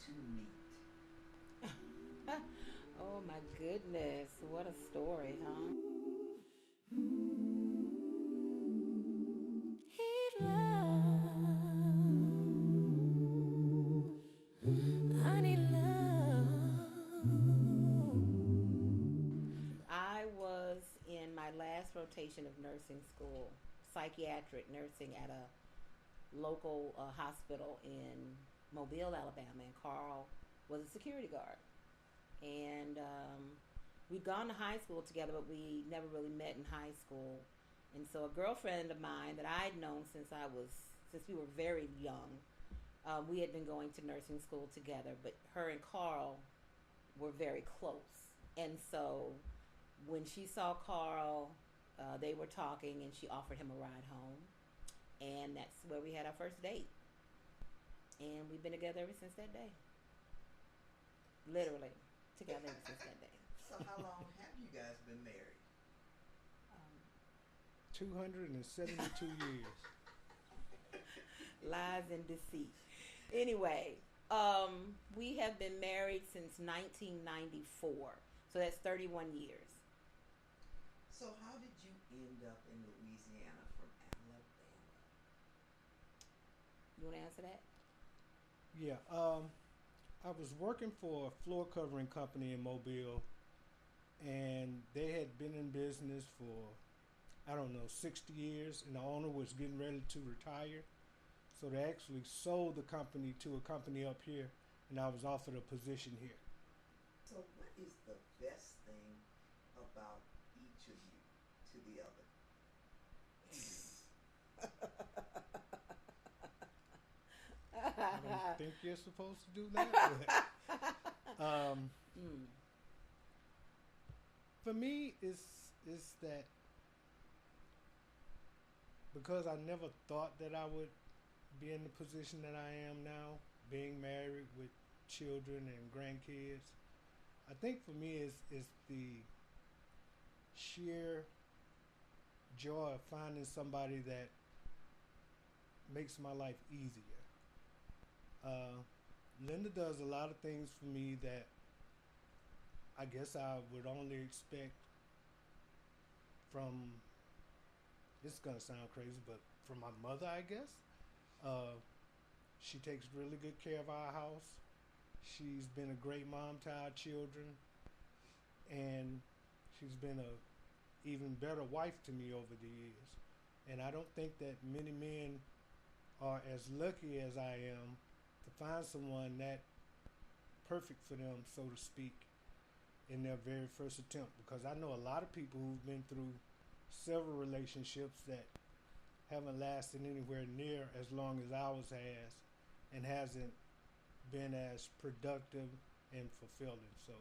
to meet? Oh my goodness, what a story, huh? He love, I need love. I was in my last rotation of nursing school, psychiatric nursing at a local hospital in Mobile, Alabama, and Carl was a security guard. And we'd gone to high school together, but we never really met in high school. And so a girlfriend of mine that I'd known since we were very young, we had been going to nursing school together, but her and Carl were very close. And so when she saw Carl, they were talking, and she offered him a ride home, and that's where we had our first date. And we've been together ever since that day. Literally together ever since that day. So how long have you guys been married? Um, 272 years. Lies and deceit. Anyway, we have been married since 1994. So that's 31 years. So how did you end up in Louisiana from Alabama? You want to answer that? Yeah, I was working for a floor covering company in Mobile, and they had been in business for, I don't know, 60 years, and the owner was getting ready to retire. So they actually sold the company to a company up here, and I was offered a position here. So what is the best thing about each of you to the other? I don't think you're supposed to do that. But, Mm. for me, it's that because I never thought that I would be in the position that I am now, being married with children and grandkids. I think for me is the sheer joy of finding somebody that makes my life easier. Uh, Linda does a lot of things for me that I guess I would only expect from. This is gonna sound crazy, but from my mother, I guess. Uh, she takes really good care of our house. She's been a great mom to our children, and she's been a even better wife to me over the years. And I don't think that many men are as lucky as I am to find someone that perfect for them, so to speak, in their very first attempt. Because I know a lot of people who've been through several relationships that haven't lasted anywhere near as long as ours has, and hasn't been as productive and fulfilling. So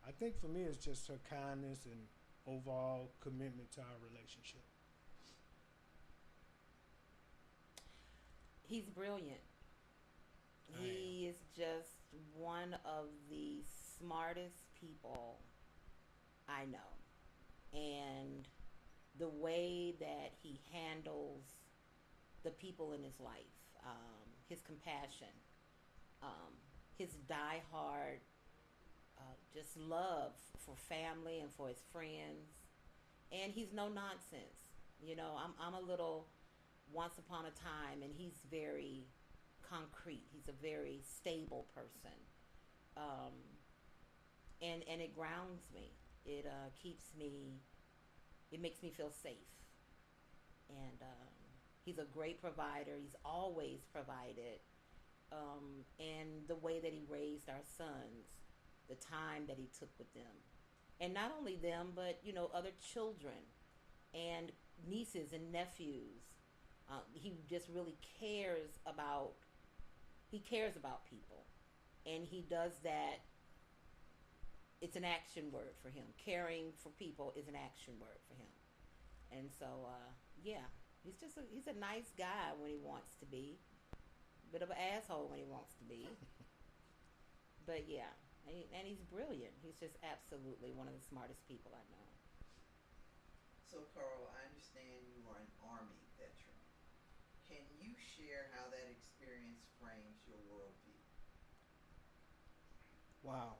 I think for me, it's just her kindness and overall commitment to our relationship. He's brilliant. I am. He is just one of the smartest people I know. And the way that he handles the people in his life, his compassion, um, his diehard just love for family and for his friends. And he's no nonsense. I'm a little once upon a time, and he's very concrete. He's a very stable person. Um, and it grounds me. It keeps me, it makes me feel safe. And he's a great provider. He's always provided. And the way that he raised our sons, the time that he took with them, and not only them, but other children and nieces and nephews. He just really cares about people, and he does that. It's an action word for him. Caring for people is an action word for him. And so, yeah, he's a nice guy when he wants to be. Bit of an asshole when he wants to be. But yeah, and he's brilliant. He's just absolutely one of the smartest people I know. So Carl, I understand you are an Army veteran. Can you share how that experience frames your worldview? Wow.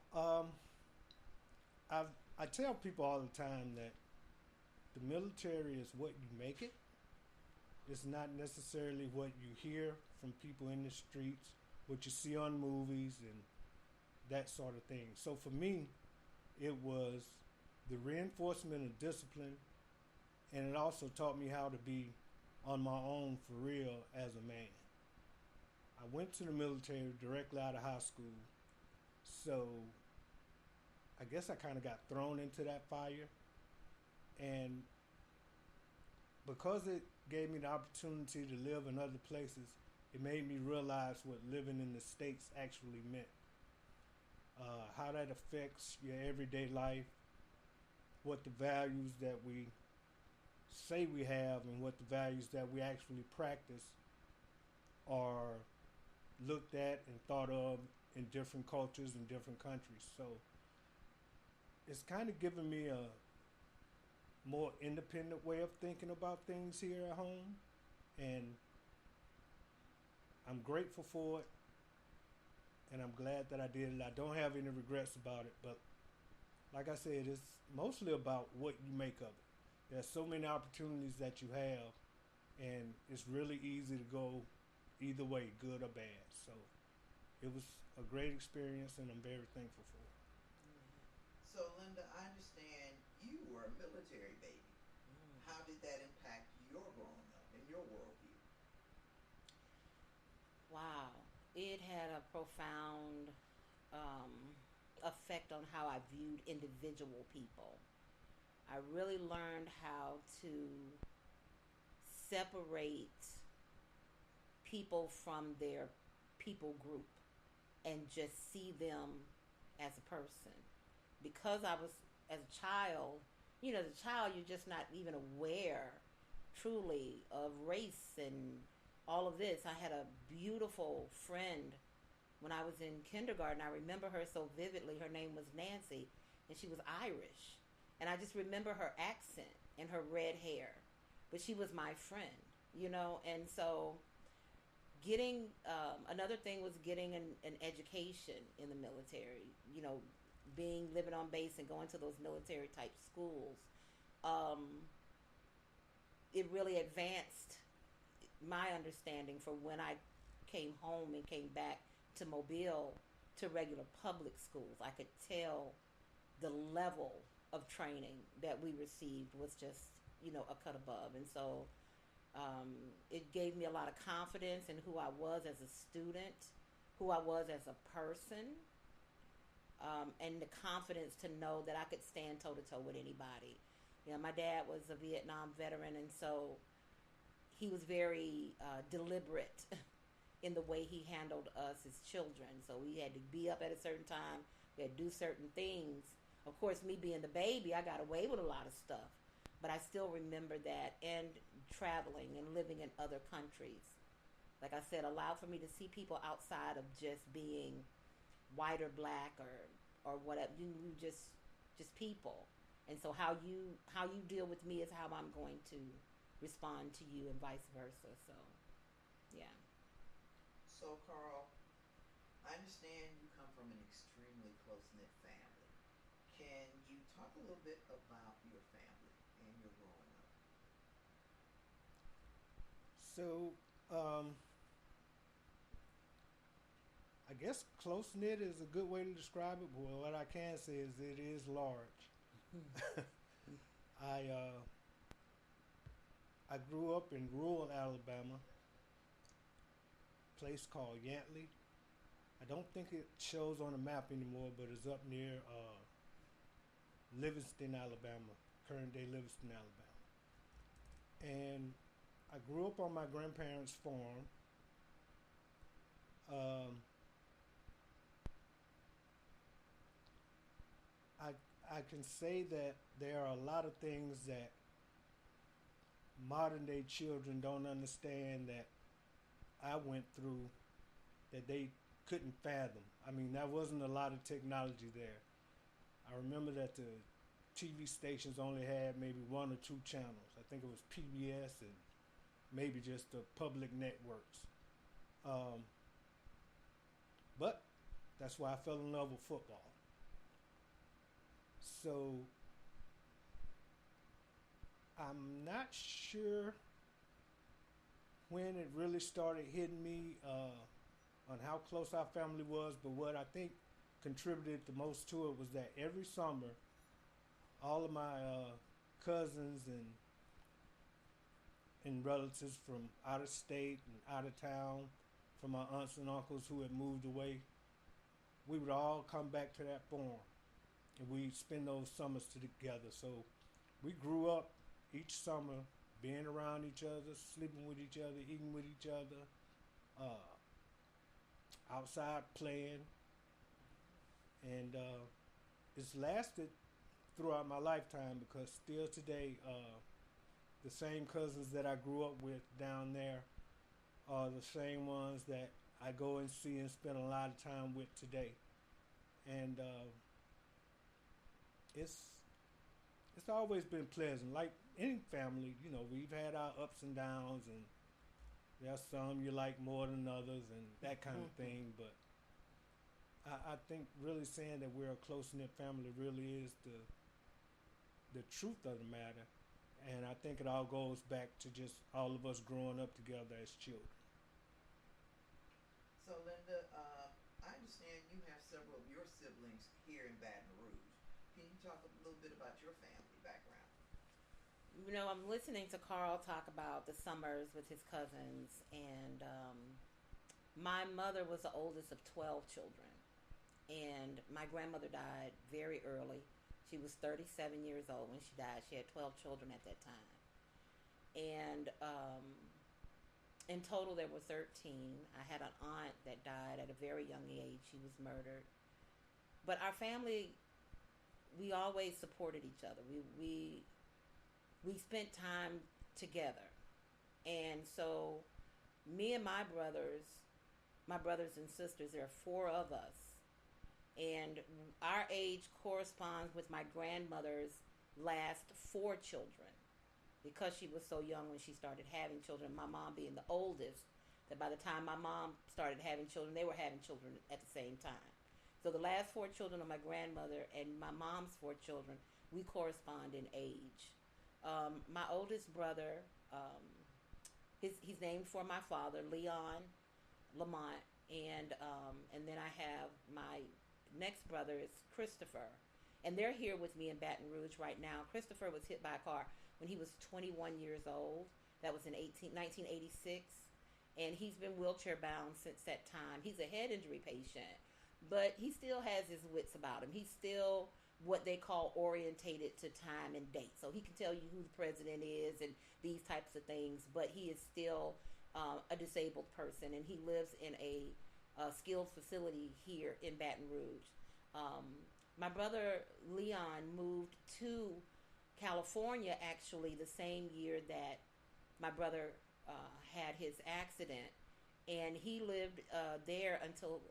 I I tell people all the time that the military is what you make it. It's not necessarily what you hear from people in the streets, what you see on movies, and that sort of thing. So for me, it was the reinforcement of discipline, and it also taught me how to be on my own for real as a man. I went to the military directly out of high school, so I guess I kind of got thrown into that fire, and because it gave me the opportunity to live in other places, it made me realize what living in the States actually meant. How that affects your everyday life, what the values that we say we have, and what the values that we actually practice are looked at and thought of in different cultures and different countries. So it's kind of given me a more independent way of thinking about things here at home, and I'm grateful for it, and I'm glad that I did it. I don't have any regrets about it, but like I said, it's mostly about what you make of it. There's so many opportunities that you have, and it's really easy to go either way, good or bad. So it was a great experience, and I'm very thankful for it. So, Linda, I understand you were a military baby. How did that impact your growing up and your worldview? Wow. It had a profound um, effect on how I viewed individual people. I really learned how to separate people from their people group and just see them as a person. Because I was, as a child, as a child, you're just not even aware truly of race and all of this. I had a beautiful friend when I was in kindergarten. I remember her so vividly. Her name was Nancy, and she was Irish. And I just remember her accent and her red hair. But she was my friend. And so another thing was getting an education in the military, living on base and going to those military type schools. It really advanced my understanding for when I came home and came back to Mobile to regular public schools. I could tell the level of training that we received was just, a cut above. And so it gave me a lot of confidence in who I was as a student, who I was as a person, and the confidence to know that I could stand toe to toe with anybody. My dad was a Vietnam veteran, and so he was very deliberate in the way he handled us as children. So we had to be up at a certain time. We had to do certain things. Of course, me being the baby, I got away with a lot of stuff. But I still remember that, and traveling and living in other countries. Like I said, allowed for me to see people outside of just being white or black or whatever. You just people. And so how you deal with me is how I'm going to respond to you, and vice versa. So, yeah. So, Karl, I understand you come from an extremely close-knit family. Can you talk a little bit about your family and your growing up? So, I guess close knit is a good way to describe it. But what I can say is it is large. I grew up in rural Alabama, a place called Yantley. I don't think it shows on the map anymore, but it's up near Livingston, Alabama, current day Livingston, Alabama. And I grew up on my grandparents' farm. I can say that there are a lot of things that modern day children don't understand that I went through that they couldn't fathom. I mean, there wasn't a lot of technology there. I remember that the TV stations only had maybe one or two channels. I think it was PBS and maybe just the public networks. But That's why I fell in love with football. So I'm not sure when it really started hitting me on how close our family was, but what I think contributed the most to it was that every summer, all of my cousins and relatives from out of state and out of town, from my aunts and uncles who had moved away, we would all come back to that farm and we'd spend those summers together. So we grew up each summer being around each other, sleeping with each other, eating with each other, outside playing, and it's lasted throughout my lifetime because still today, the same cousins that I grew up with down there are the same ones that I go and see and spend a lot of time with today, and it's always been pleasant. Like any family, we've had our ups and downs, and there's some you like more than others, and that kind of thing. But I think really saying that we're a close-knit family really is the truth of the matter. And I think it all goes back to just all of us growing up together as children. So, Linda, I understand you have several of your siblings here in Baton Rouge. Can you talk a little bit about your family background? I'm listening to Karl talk about the summers with his cousins, and my mother was the oldest of 12 children, and my grandmother died very early. She was 37 years old when she died. She had 12 children at that time. And in total, there were 13. I had an aunt that died at a very young age. She was murdered. But our family, we always supported each other. We spent time together. And so me and my brothers and sisters, there are 4 of us. And our age corresponds with my grandmother's last 4 children, because she was so young when she started having children, my mom being the oldest, that by the time my mom started having children, they were having children at the same time. So the last 4 children of my grandmother and my mom's 4 children, we correspond in age. My oldest brother, he's named for my father, Leon Lamont, and then I have my next brother is Christopher, and they're here with me in Baton Rouge right now. Christopher was hit by a car when he was 21 years old. That was in 1986, and he's been wheelchair bound since that time. He's a head injury patient, but he still has his wits about him. He's still what they call orientated to time and date, so he can tell you who the president is and these types of things, but he is still a disabled person, and he lives in a skilled facility here in Baton Rouge. My brother Leon moved to California actually the same year that my brother had his accident, and he lived there until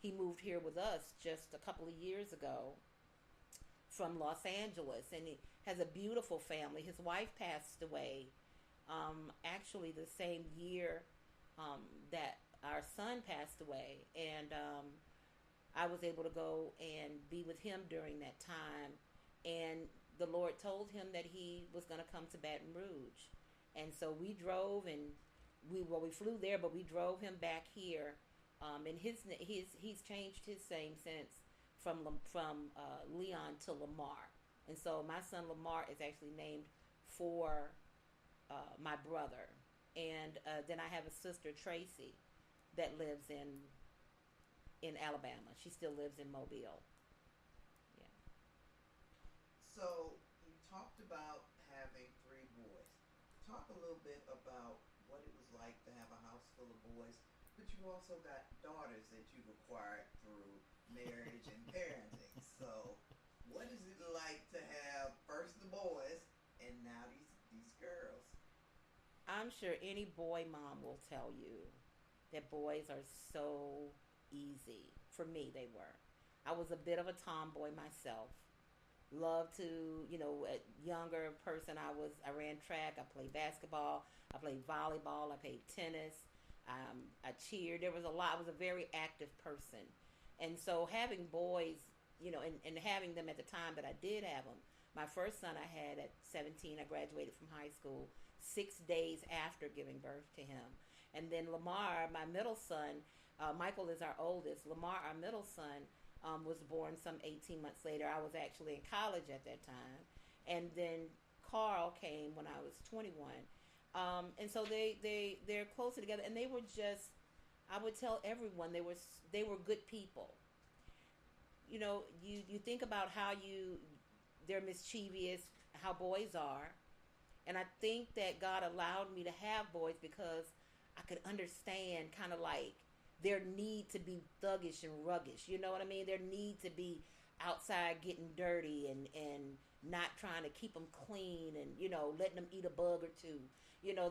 he moved here with us just a couple of years ago from Los Angeles, and he has a beautiful family. His wife passed away actually the same year that our son passed away, and I was able to go and be with him during that time, and the Lord told him that he was going to come to Baton Rouge, and so we drove, and we flew there, but we drove him back here, and he's changed his name since from Leon to Lamar, and so my son Lamar is actually named for my brother, and then I have a sister Tracy that lives in Alabama. She still lives in Mobile. Yeah. So you talked about having 3 boys. Talk a little bit about what it was like to have a house full of boys, but you also got daughters that you've acquired through marriage and parenting. So what is it like to have first the boys and now these girls? I'm sure any boy mom will tell you that boys are so easy. For me, they were. I was a bit of a tomboy myself. Loved to, a younger person, I ran track, I played basketball, I played volleyball, I played tennis, I cheered. There was a lot. I was a very active person. And so having boys, and having them at the time that I did have them, my first son I had at 17, I graduated from high school 6 days after giving birth to him. And then Lamar, my middle son, Michael is our oldest. Lamar, our middle son, was born some 18 months later. I was actually in college at that time. And then Karl came when I was 21. And so they're closer together, and they were just, I would tell everyone they were good people. You think about how they're mischievous, how boys are, and I think that God allowed me to have boys because I could understand kind of like their need to be thuggish and ruggish. You know what I mean? Their need to be outside getting dirty and not trying to keep them clean and, letting them eat a bug or two.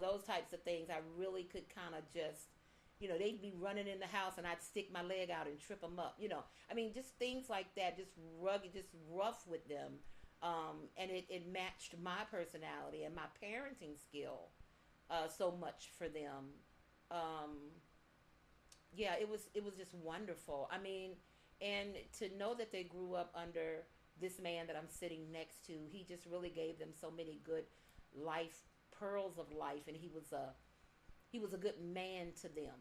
Those types of things I really could kind of just, they'd be running in the house and I'd stick my leg out and trip them up. Just things like that, just rugged, just rough with them. And it matched my personality and my parenting skill so much for them. Yeah, it was just wonderful. And to know that they grew up under this man that I'm sitting next to, he just really gave them so many good life pearls of life, and he was a good man to them.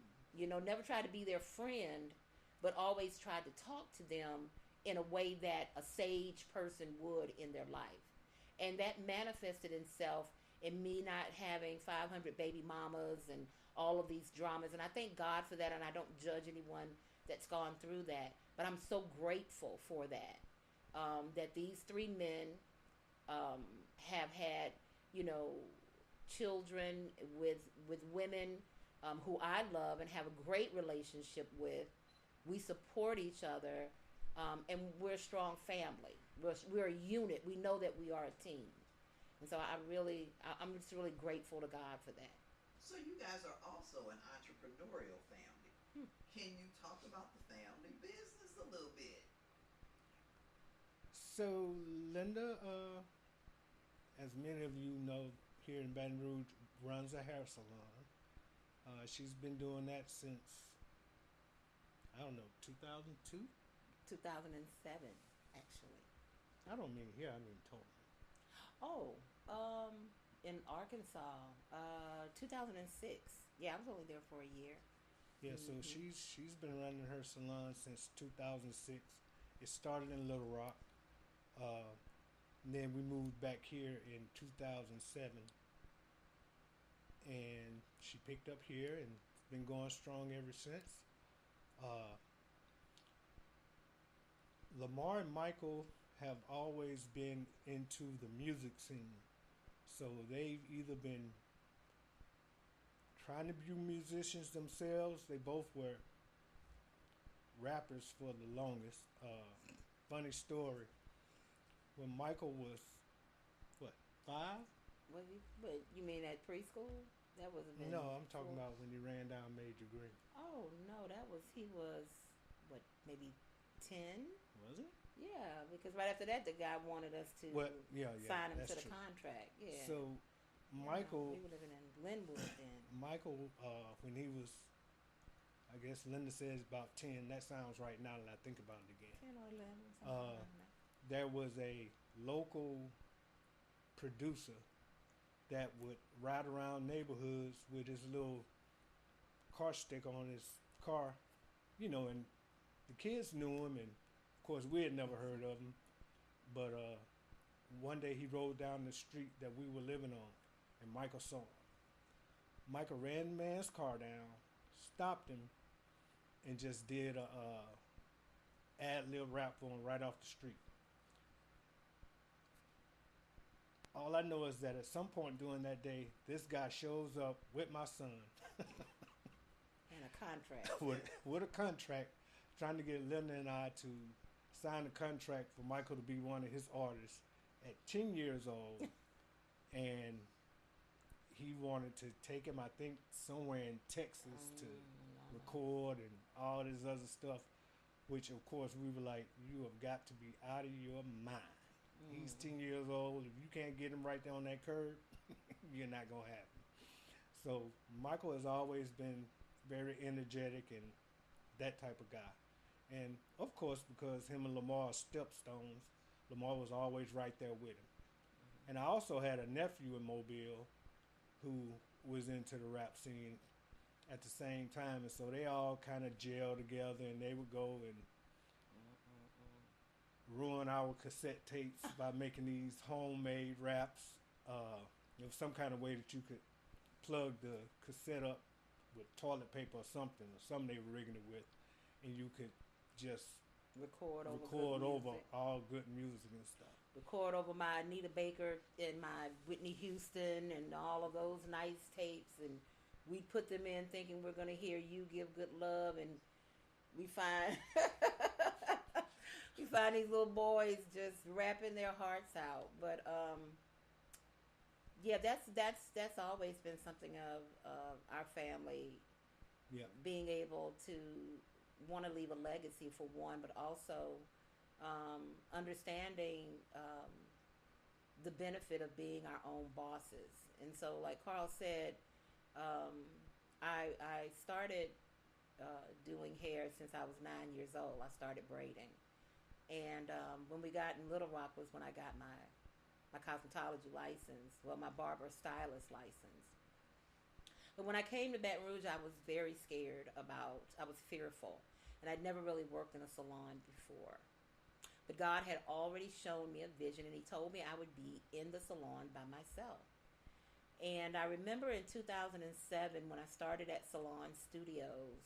Never tried to be their friend, but always tried to talk to them in a way that a sage person would in their life. And that manifested itself in me not having 500 baby mamas and all of these dramas. And I thank God for that, and I don't judge anyone that's gone through that. But I'm so grateful for that, that these three men have had, children with women who I love and have a great relationship with. We support each other, and we're a strong family. We're a unit. We know that we are a team. And so I'm just really grateful to God for that. So you guys are also an entrepreneurial family. Can you talk about the family business a little bit? So Linda, as many of you know, here in Baton Rouge, runs a hair salon. She's been doing that since, 2002? 2007, actually. I don't mean here, I mean totally. Oh, in Arkansas, 2006. Yeah, I was only there for a year. Yeah, so she's been running her salon since 2006. It started in Little Rock. Then we moved back here in 2007. And she picked up here and been going strong ever since. Lamar and Michael have always been into the music scene. So they've either been trying to be musicians themselves. They both were rappers for the longest. Funny story. When Michael was, 5? But you mean at preschool? That wasn't. No, I'm talking about when you ran down Major Green. Oh no, he was maybe 10? Was it? Yeah, because right after that, the guy wanted us to sign him to the contract. Yeah. So, Michael, we were living in Linwood then. Michael, when he was, I guess Linda says about 10. That sounds right now that I think about it again. 10 or 11. Something like that. There was a local producer that would ride around neighborhoods with his little car sticker on his car, and the kids knew him, and of course we had never heard of him. But one day he rode down the street that we were living on, and Michael saw him. Michael ran the man's car down, stopped him, and just did a ad-lib rap for him right off the street. All I know is that at some point during that day, this guy shows up with my son. And a contract. with a contract, trying to get Linda and I to sign a contract for Michael to be one of his artists at 10 years old. And he wanted to take him, I think, somewhere in Texas to record and all this other stuff, which, of course, we were like, you have got to be out of your mind. He's 10 years old. If you can't get him right there on that curb, you're not going to have him. So Michael has always been very energetic and that type of guy. And of course, because him and Lamar are stepstones, Lamar was always right there with him. And I also had a nephew in Mobile who was into the rap scene at the same time, and so they all kind of gel together, and they would go and ruin our cassette tapes by making these homemade raps. There was some kind of way that you could plug the cassette up with toilet paper or something they were rigging it with, and you could just record over all good music and stuff. Record over my Anita Baker and my Whitney Houston and all of those nice tapes, and we put them in thinking we're going to hear You Give Good Love, and we find we find these little boys just rapping their hearts out. But yeah, that's always been something of our family, being able to want to leave a legacy for one, but also understanding the benefit of being our own bosses. And so, like Karl said, I started doing hair since I was 9 years old. I started braiding. And when we got in Little Rock was when I got my cosmetology license, well, my barber stylist license. But when I came to Baton Rouge, I was very scared I was fearful. And I'd never really worked in a salon before. But God had already shown me a vision, and he told me I would be in the salon by myself. And I remember in 2007 when I started at Salon Studios,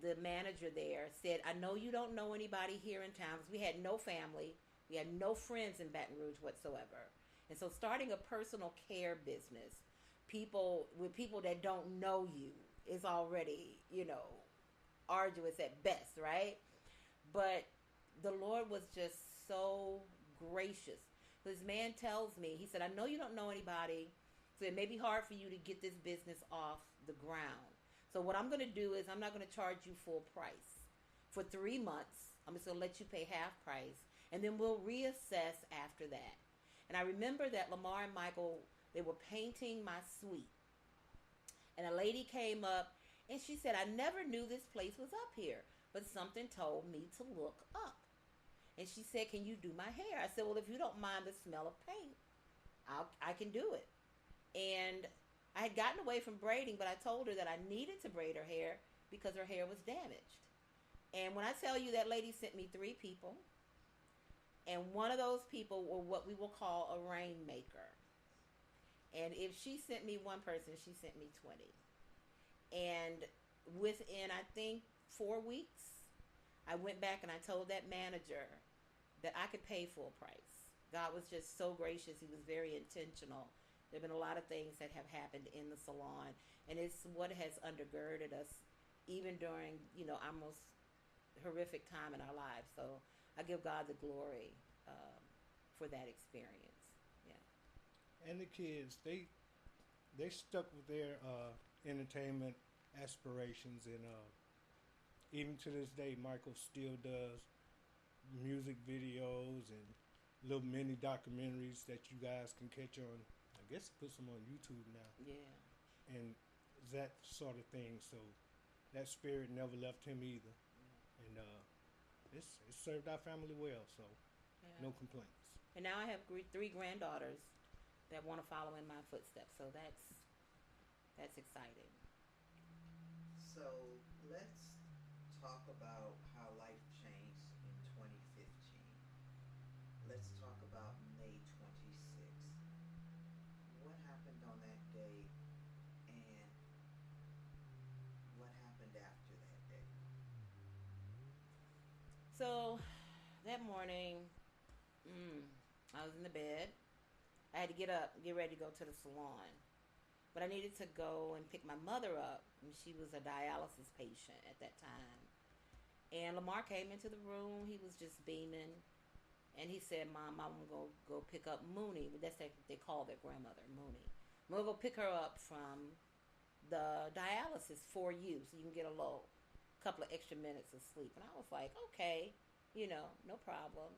the manager there said, I know you don't know anybody here in town, because we had no family. We had no friends in Baton Rouge whatsoever. And so starting a personal care business, people that don't know you is already, arduous at best, right? But the Lord was just so gracious. This man tells me, he said, I know you don't know anybody, so it may be hard for you to get this business off the ground. So what I'm going to do is I'm not going to charge you full price. For 3 months, I'm just going to let you pay half price, and then we'll reassess after that. And I remember that Lamar and Michael, they were painting my suite. And a lady came up, and she said, I never knew this place was up here, but something told me to look up. And she said, can you do my hair? I said, well, if you don't mind the smell of paint, I can do it. And I had gotten away from braiding, but I told her that I needed to braid her hair because her hair was damaged. And when I tell you that lady sent me 3 people, and one of those people were what we will call a rainmaker. And if she sent me one person, she sent me 20. And within, I think, 4 weeks, I went back and I told that manager that I could pay full price. God was just so gracious. He was very intentional. There have been a lot of things that have happened in the salon, and it's what has undergirded us even during, our most horrific time in our lives. So I give God the glory for that experience. Yeah. And the kids, they stuck with their entertainment aspirations, and even to this day, Michael still does music videos and little mini documentaries that you guys can catch on. I guess he puts them on YouTube now. Yeah. And that sort of thing. So that spirit never left him either. And it served our family well. So no complaints. And now I have 3 granddaughters that want to follow in my footsteps. So that's exciting. So let's talk about how life changed in 2015. Let's talk about May 26th. What happened on that day, and what happened after that day? So that morning, I was in the bed. I had to get up, get ready to go to the salon. But I needed to go and pick my mother up. And she was a dialysis patient at that time. And Lamar came into the room. He was just beaming. And he said, Mom, I'm going to go pick up Mooney. That's what they call their grandmother, Mooney. I'm going to go pick her up from the dialysis for you, so you can get a couple of extra minutes of sleep. And I was like, okay, no problem.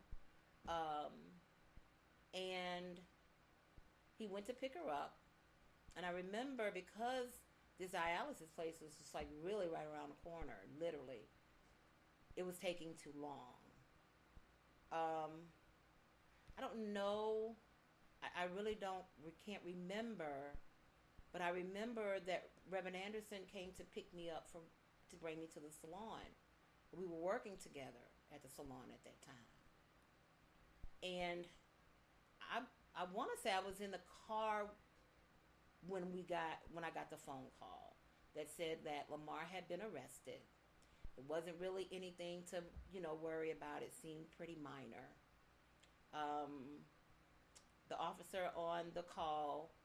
And he went to pick her up. And I remember, because this dialysis place was just like really right around the corner, literally, it was taking too long. I don't know. I really can't remember, but I remember that Reverend Anderson came to pick me up to bring me to the salon. We were working together at the salon at that time, and I want to say I was in the car when I got the phone call that said that Lamar had been arrested. It wasn't really anything to worry about. It seemed pretty minor. The officer on the call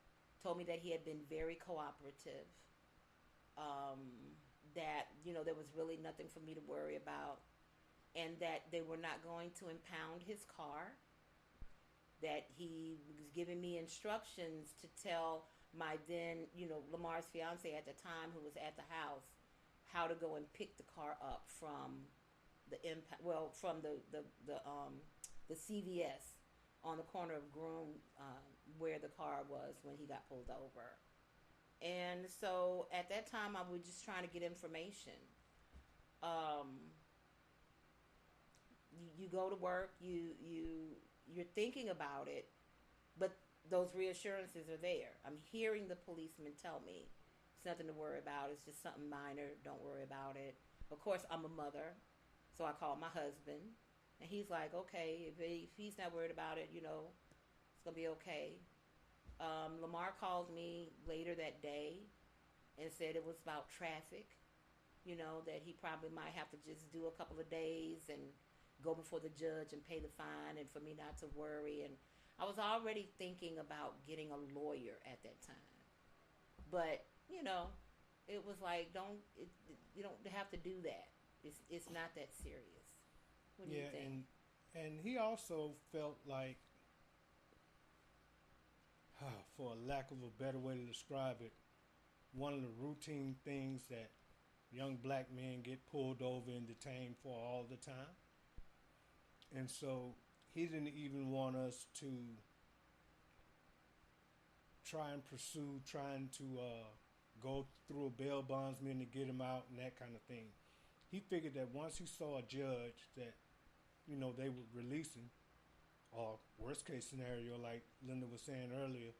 told me that he had been very cooperative. That there was really nothing for me to worry about, and that they were not going to impound his car. That he was giving me instructions to tell my then Lamar's fiance at the time, who was at the house, how to go and pick the car up from the CVS on the corner of Groom, where the car was when he got pulled over. And so at that time, I was just trying to get information. You go to work, you're thinking about it, but those reassurances are there. I'm hearing the policeman tell me it's nothing to worry about. It's just something minor. Don't worry about it. Of course, I'm a mother, so I called my husband, and he's like, okay, if he's not worried about it, it's gonna be okay. Lamar called me later that day and said it was about traffic, that he probably might have to just do a couple of days and go before the judge and pay the fine, and for me not to worry. And I was already thinking about getting a lawyer at that time. But, it was like, you don't have to do that. It's not that serious. What do you think? And he also felt like, for a lack of a better way to describe it, one of the routine things that young black men get pulled over and detained for all the time. And so he didn't even want us to trying to go through a bail bondsman to get him out and that kind of thing. He figured that once he saw a judge that, they would release him, or worst case scenario, like Linda was saying earlier,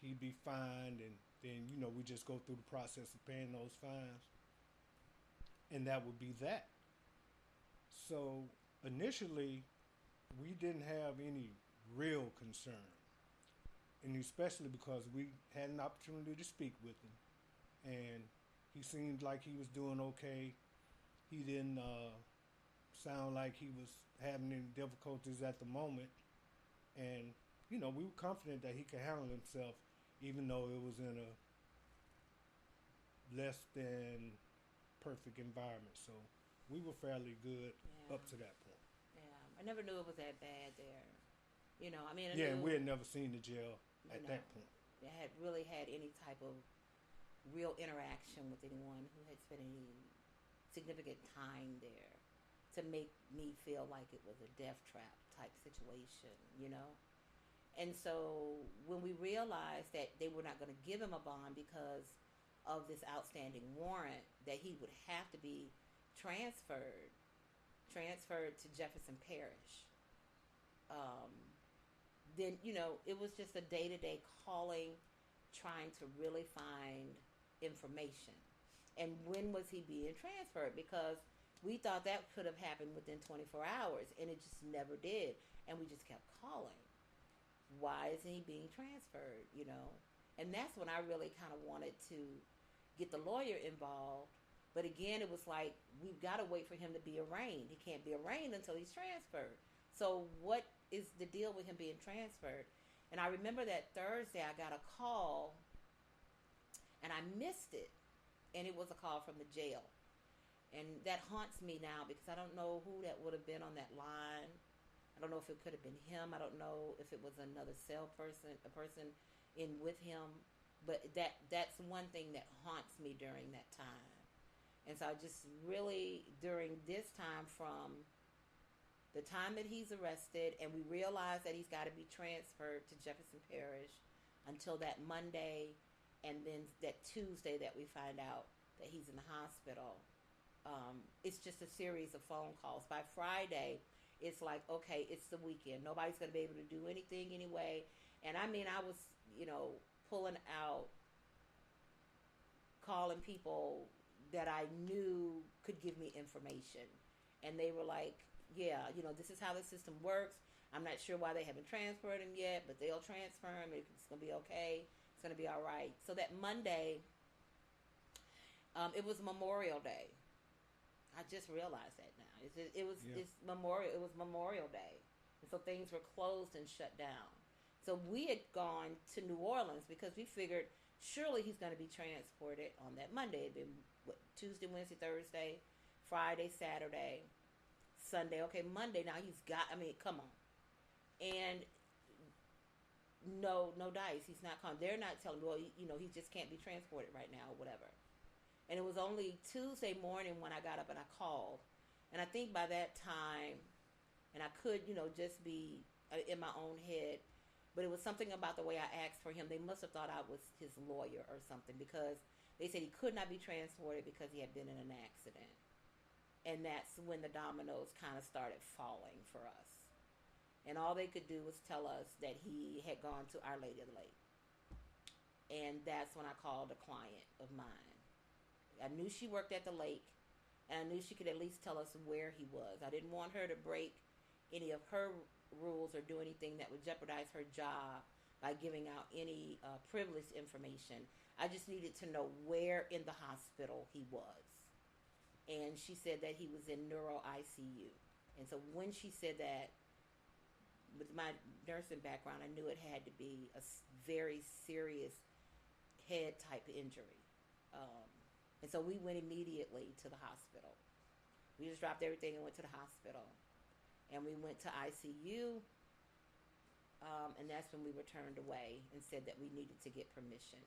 he'd be fined, and then, we just go through the process of paying those fines. And that would be that. So initially, we didn't have any real concern. And especially because we had an opportunity to speak with him. And he seemed like he was doing okay. He didn't sound like he was having any difficulties at the moment. And, we were confident that he could handle himself, even though it was in a less than perfect environment. So we were fairly good up to that point. Yeah, I never knew it was that bad there. And we had never seen the jail at that point. I had really had any type of real interaction with anyone who had spent any significant time there to make me feel like it was a death trap type situation, And so when we realized that they were not going to give him a bond because of this outstanding warrant, that he would have to be transferred to Jefferson Parish, then, it was just a day-to-day calling, trying to really find information. And when was he being transferred? Because we thought that could have happened within 24 hours, and it just never did. And we just kept calling. Why isn't he being transferred, And that's when I really kind of wanted to get the lawyer involved. But again, it was like, we've got to wait for him to be arraigned. He can't be arraigned until he's transferred. So what is the deal with him being transferred? And I remember that Thursday I got a call, and I missed it. And it was a call from the jail. And that haunts me now because I don't know who that would have been on that line. I don't know if it could have been him. I don't know if it was another cell person, a person in with him. But that's one thing that haunts me during that time. And so I just really, during this time, from the time that he's arrested and we realize that he's got to be transferred to Jefferson Parish until that Monday, and then that Tuesday that we find out that he's in the hospital, it's just a series of phone calls. By Friday, it's like, okay, it's the weekend. Nobody's going to be able to do anything anyway. And I mean, I was, pulling out, calling people that I knew could give me information. And they were like, yeah, this is how the system works. I'm not sure why they haven't transferred him yet, but they'll transfer him. It's going to be okay. It's going to be all right. So that Monday, it was Memorial Day. I just realized that now. It's Memorial. It was Memorial Day, and so things were closed and shut down. So we had gone to New Orleans because we figured surely he's going to be transported on that Monday. It'd been Tuesday, Wednesday, Thursday, Friday, Saturday, Sunday. Okay, Monday. Now he's got. I mean, come on. And no dice. He's not calling. They're not telling me. Well, he just can't be transported right now or whatever. And it was only Tuesday morning when I got up and I called. And I think by that time, and I could, just be in my own head, but it was something about the way I asked for him. They must have thought I was his lawyer or something, because they said he could not be transported because he had been in an accident. And that's when the dominoes kind of started falling for us. And all they could do was tell us that he had gone to Our Lady of the Lake. And that's when I called a client of mine. I knew she worked at the lake, and I knew she could at least tell us where he was. I didn't want her to break any of her rules or do anything that would jeopardize her job by giving out any privileged information. I just needed to know where in the hospital he was. And she said that he was in neuro ICU. And so when she said that, with my nursing background, I knew it had to be a very serious head type injury. And so we went immediately to the hospital. We just dropped everything and went to the hospital. And we went to ICU. And that's when we were turned away and said that we needed to get permission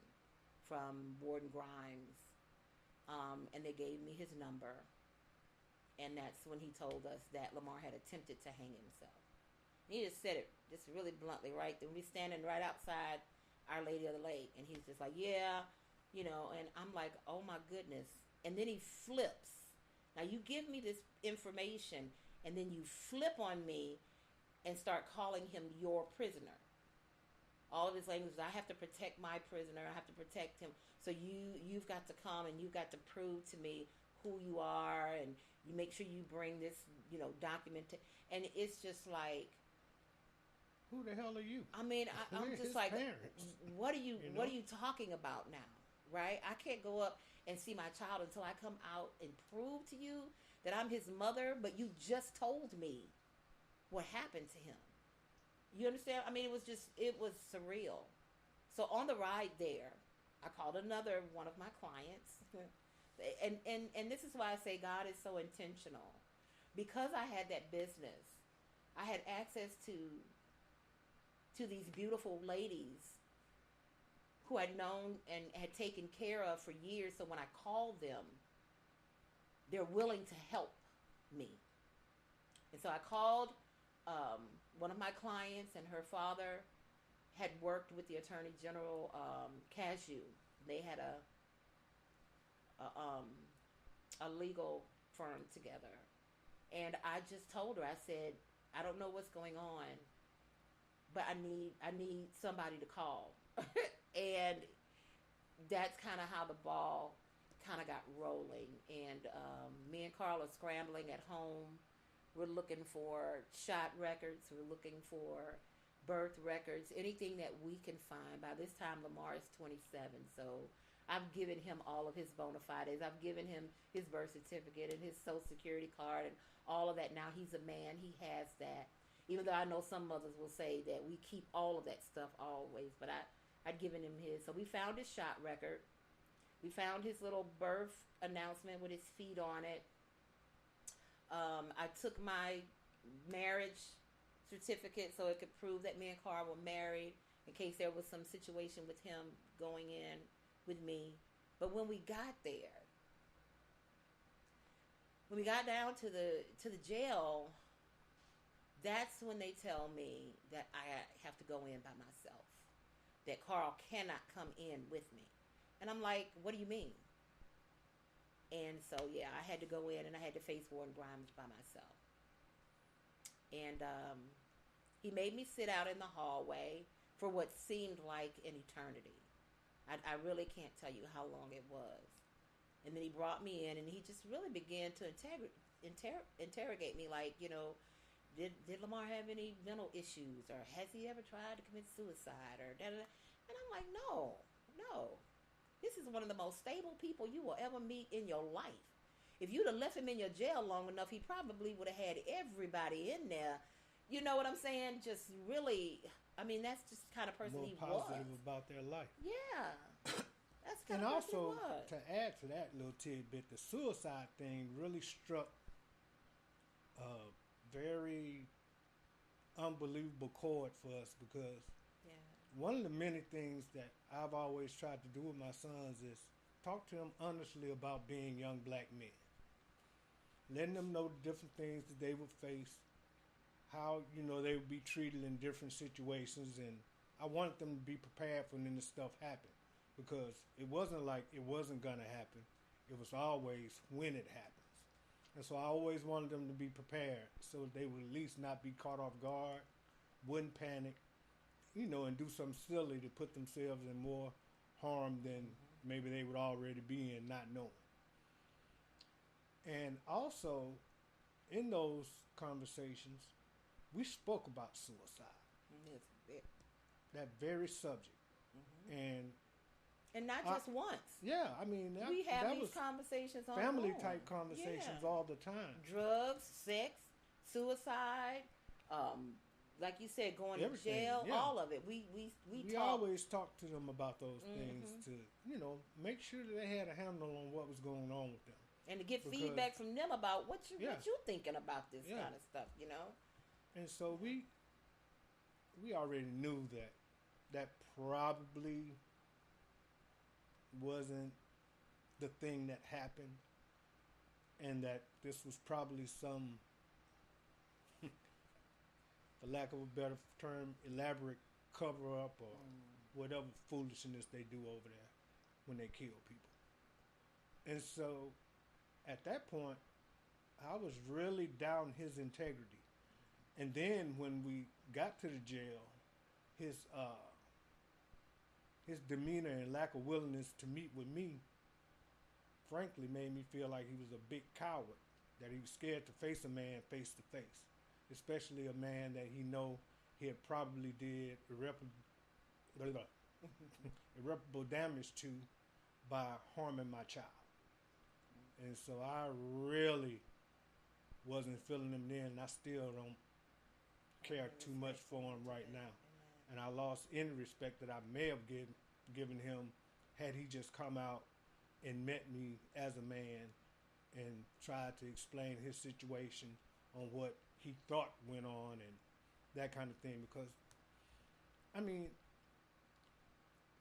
from Warden Grimes. And they gave me his number. And that's when he told us that Lamar had attempted to hang himself. He just said it just really bluntly, right? Then we standing right outside Our Lady of the Lake. And he's just like, yeah. And I'm like, oh my goodness. And then he flips. Now you give me this information, and then you flip on me and start calling him your prisoner. All of his language is, I have to protect my prisoner. I have to protect him. So you've got to come and you've got to prove to me who you are, and you make sure you bring this, document. And it's just like, who the hell are you? I mean, I'm just like, parents. What are you talking about now? Right? I can't go up and see my child until I come out and prove to you that I'm his mother, but you just told me what happened to him. You understand? I mean, it was surreal. So on the ride there, I called another one of my clients. and this is why I say God is so intentional. Because I had that business, I had access to these beautiful ladies who I'd known and had taken care of for years. So when I called them, they're willing to help me. And so I called one of my clients, and her father had worked with the Attorney General, Cashew. They had a legal firm together. And I just told her, I said, I don't know what's going on, but I need somebody to call. And that's kind of how the ball kind of got rolling. And me and Karl are scrambling at home. We're looking for shot records. We're looking for birth records, anything that we can find. By this time, Lamar is 27, so I've given him all of his bona fides. I've given him his birth certificate and his Social Security card and all of that. Now he's a man. He has that. Even though I know some mothers will say that we keep all of that stuff always, but I'd given him his. So we found his shot record. We found his little birth announcement with his feet on it. I took my marriage certificate so it could prove that me and Karl were married in case there was some situation with him going in with me. But when we got there, when we got down to the jail, that's when they tell me that I have to go in by myself, that Karl cannot come in with me. And I'm like, what do you mean? And so, yeah, I had to go in and I had to face Warden Grimes by myself. And he made me sit out in the hallway for what seemed like an eternity. I really can't tell you how long it was. And then he brought me in and he just really began to interrogate me, like, did Lamar have any mental issues, or has he ever tried to commit suicide, or da da da? And I'm like, no. This is one of the most stable people you will ever meet in your life. If you'd have left him in your jail long enough, he probably would have had everybody in there. You know what I'm saying? Just really, I mean, that's just the kind of person More he positive was. about their life. Yeah. That's the kind And of person he also, was. to add to that little tidbit, the suicide thing really struck a very unbelievable chord for us, because Yeah. one of the many things that I've always tried to do with my sons is talk to them honestly about being young black men, letting them know the different things that they would face, how they would be treated in different situations, and I wanted them to be prepared for when this stuff happened, because it wasn't like it wasn't gonna happen. It was always when it happens, and so I always wanted them to be prepared so they would at least not be caught off guard, wouldn't panic, and do something silly to put themselves in more harm than maybe they would already be in, not knowing. And also, in those conversations, we spoke about suicide, that very subject. Mm-hmm. And not just once. Yeah, I mean, We have that these was conversations on family phone. type conversations Yeah. all the time. Drugs, sex, suicide, like you said, going Everything, to jail, yeah. all of it. We talk. always talked to them about those things to make sure that they had a handle on what was going on with them, and to get because- feedback from them about what you Yeah. thinking about this Yeah. kind of stuff, And so we already knew that probably wasn't the thing that happened, and that this was probably some, for lack of a better term, elaborate cover up or whatever foolishness they do over there when they kill people. And so at that point, I was really doubting his integrity. And then when we got to the jail, his demeanor and lack of willingness to meet with me, frankly, made me feel like he was a big coward, that he was scared to face a man face to face, especially a man that he had probably did irreparable damage to by harming my child. And so I really wasn't feeling him then, and I still don't care too much for him right now. And I lost any respect that I may have given him had he just come out and met me as a man and tried to explain his situation on what he thought went on and that kind of thing. Because, I mean,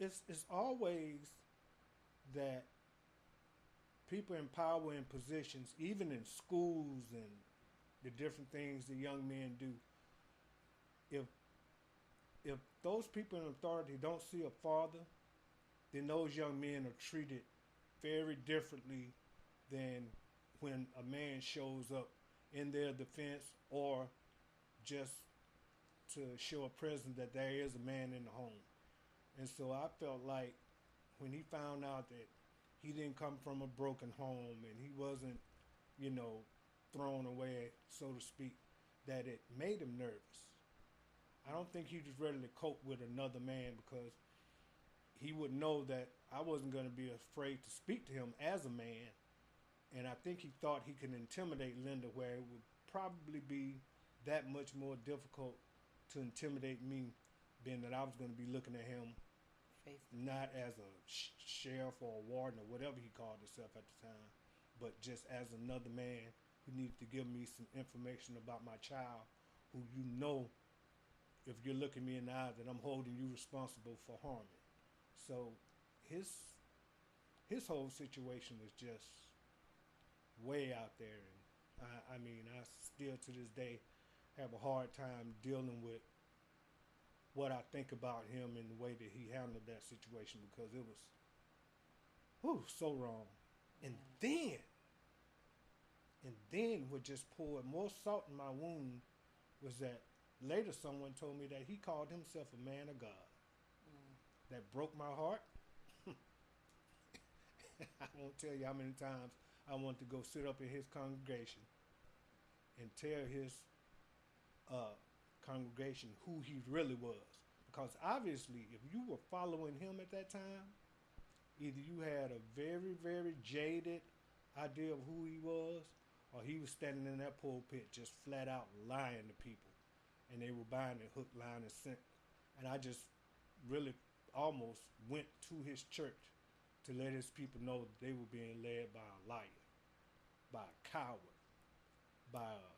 it's always that people in power and positions, even in schools and the different things that young men do, if those people in authority don't see a father, then those young men are treated very differently than when a man shows up in their defense, or just to show a presence that there is a man in the home. And so I felt like when he found out that he didn't come from a broken home and he wasn't, thrown away, so to speak, that it made him nervous. I don't think he was ready to cope with another man, because he would know that I wasn't going to be afraid to speak to him as a man. And I think he thought he could intimidate Linda, where it would probably be that much more difficult to intimidate me, being that I was going to be looking at him not as a sheriff or a warden or whatever he called himself at the time, but just as another man who needed to give me some information about my child, who if you're looking me in the eye, that I'm holding you responsible for harming. So his whole situation was just way out there. And I mean, I still to this day have a hard time dealing with what I think about him and the way that he handled that situation, because it was so wrong. And then, what just poured more salt in my wound was that later someone told me that he called himself a man of God. That broke my heart. I won't tell you how many times I wanted to go sit up in his congregation and tell his congregation who he really was. Because obviously, if you were following him at that time, either you had a very, very jaded idea of who he was, or he was standing in that pulpit just flat out lying to people. And they were buying it hook, line, and sinker. And I just really almost went to his church to let his people know that they were being led by a liar, by a coward, by a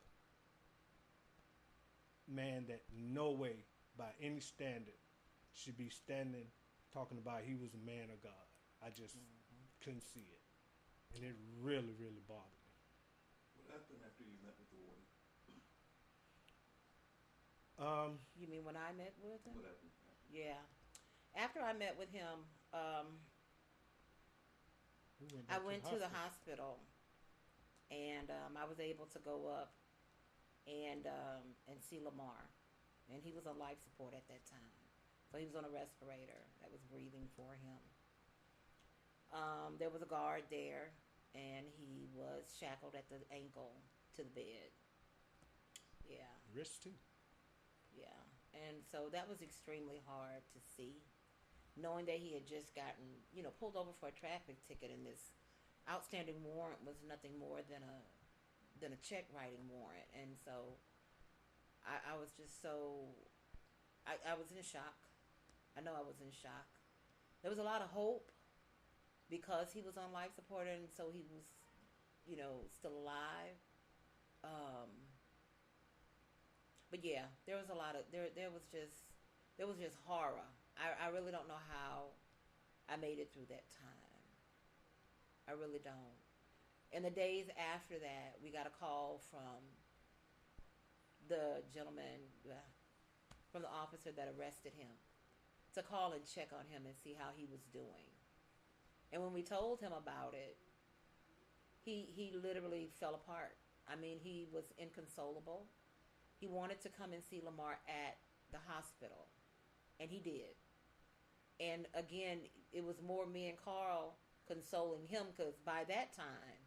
man that no way, by any standard, should be standing talking about he was a man of God. I just couldn't see it. And it really, really bothered me. What happened after you met with the warden? You mean when I met with him? What happened? Yeah. After I met with him, I went to the hospital, and I was able to go up and see Lamar, and he was on life support at that time, so he was on a respirator that was breathing for him. There was a guard there, and he was shackled at the ankle to the bed. Yeah. Wrist too. Yeah. And so that was extremely hard to see, knowing that he had just gotten, pulled over for a traffic ticket, and this outstanding warrant was nothing more than a check writing warrant. And so I was just so, I was in shock. I know I was in shock. There was a lot of hope because he was on life support, and so he was, still alive. But yeah, there was a lot of, there was just horror. I really don't know how I made it through that time. I really don't. In the days after that, we got a call from the gentleman, from the officer that arrested him, to call and check on him and see how he was doing. And when we told him about it, he literally fell apart. I mean, he was inconsolable. He wanted to come and see Lamar at the hospital, and he did. And again, it was more me and Karl consoling him, because by that time,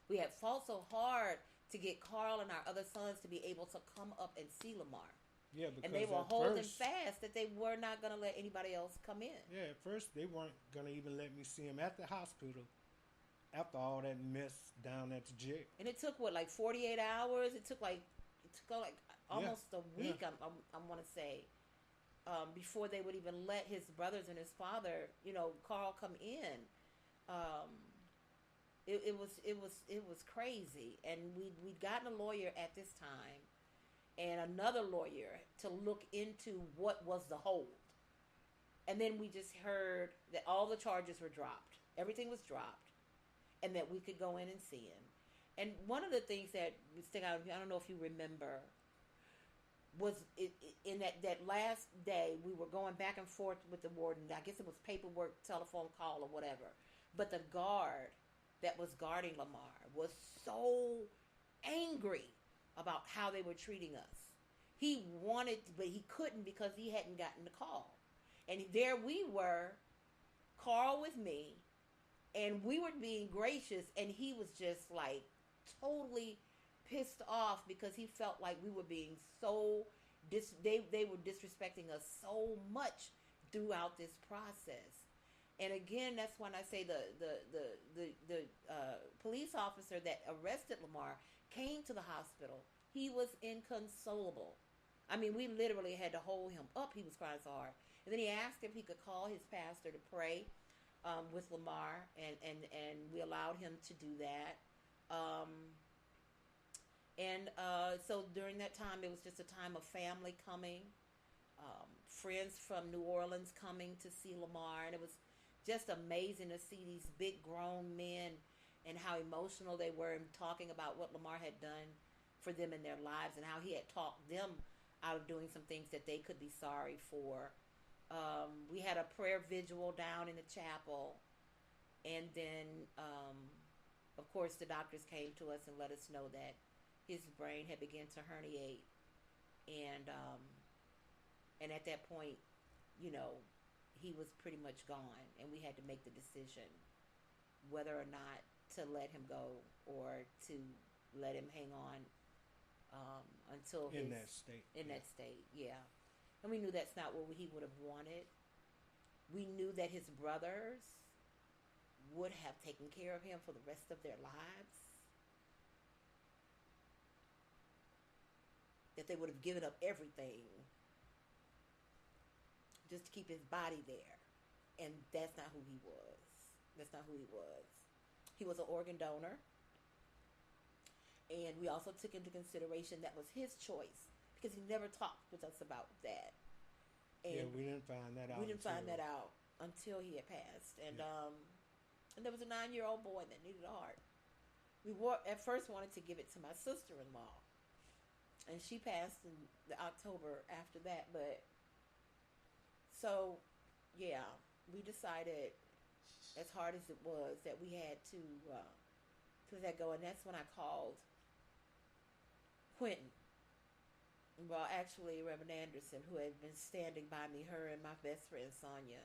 we had fought so hard to get Karl and our other sons to be able to come up and see Lamar. Yeah, because and they were holding fast that they were not going to let anybody else come in. Yeah, at first they weren't going to even let me see him at the hospital after all that mess down at the jail. And it took, 48 hours? It took almost a week, I want to say, before they would even let his brothers and his father, Karl, come in. It was crazy, and we'd gotten a lawyer at this time, and another lawyer to look into what was the hold, and then we just heard that all the charges were dropped, everything was dropped, and that we could go in and see him. And one of the things that would stick out, I don't know if you remember, was in that last day, we were going back and forth with the warden. I guess it was paperwork, telephone call, or whatever. But the guard that was guarding Lamar was so angry about how they were treating us. He wanted, but he couldn't because he hadn't gotten the call. And there we were, Karl with me, and we were being gracious, and he was just totally pissed off because he felt like we were being so they were disrespecting us so much throughout this process. And again, that's when I say the police officer that arrested Lamar came to the hospital. He was inconsolable. I mean, we literally had to hold him up. He was crying so hard. And then he asked if he could call his pastor to pray with Lamar, and we allowed him to do that. So during that time, it was just a time of family coming, friends from New Orleans coming to see Lamar, and it was just amazing to see these big grown men and how emotional they were, and talking about what Lamar had done for them in their lives, and how he had talked them out of doing some things that they could be sorry for. We had a prayer vigil down in the chapel, And then, of course, the doctors came to us and let us know that his brain had begun to herniate, and at that point, you know, he was pretty much gone, and we had to make the decision whether or not to let him go or to let him hang on until in that state. That state, yeah. And we knew that's not what he would have wanted. We knew that his brothers would have taken care of him for the rest of their lives. That they would have given up everything just to keep his body there. And that's not who he was. That's not who he was. He was an organ donor. And we also took into consideration that was his choice, because he never talked with us about that. And we didn't find that out. We didn't find that out until he had passed. And and there was a 9-year-old boy that needed a heart. We at first wanted to give it to my sister-in-law, and she passed in the October after that. But so, yeah, we decided, as hard as it was, that we had to let go. And that's when I called Quentin. Well, actually, Reverend Anderson, who had been standing by me, her and my best friend Sonia,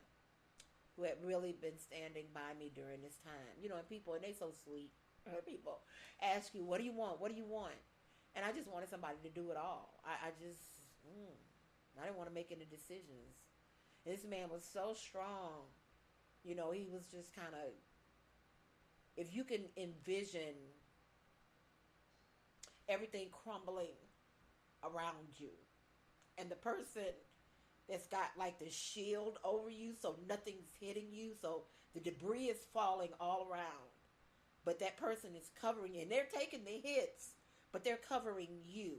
who had really been standing by me during this time. You know, and they so sweet. People ask you, what do you want? What do you want? And I just wanted somebody to do it all. I didn't want to make any decisions. This man was so strong. You know, he was just kind of, if you can envision everything crumbling around you, and the person that's got like the shield over you so nothing's hitting you, so the debris is falling all around, but that person is covering you, and they're taking the hits, but they're covering you.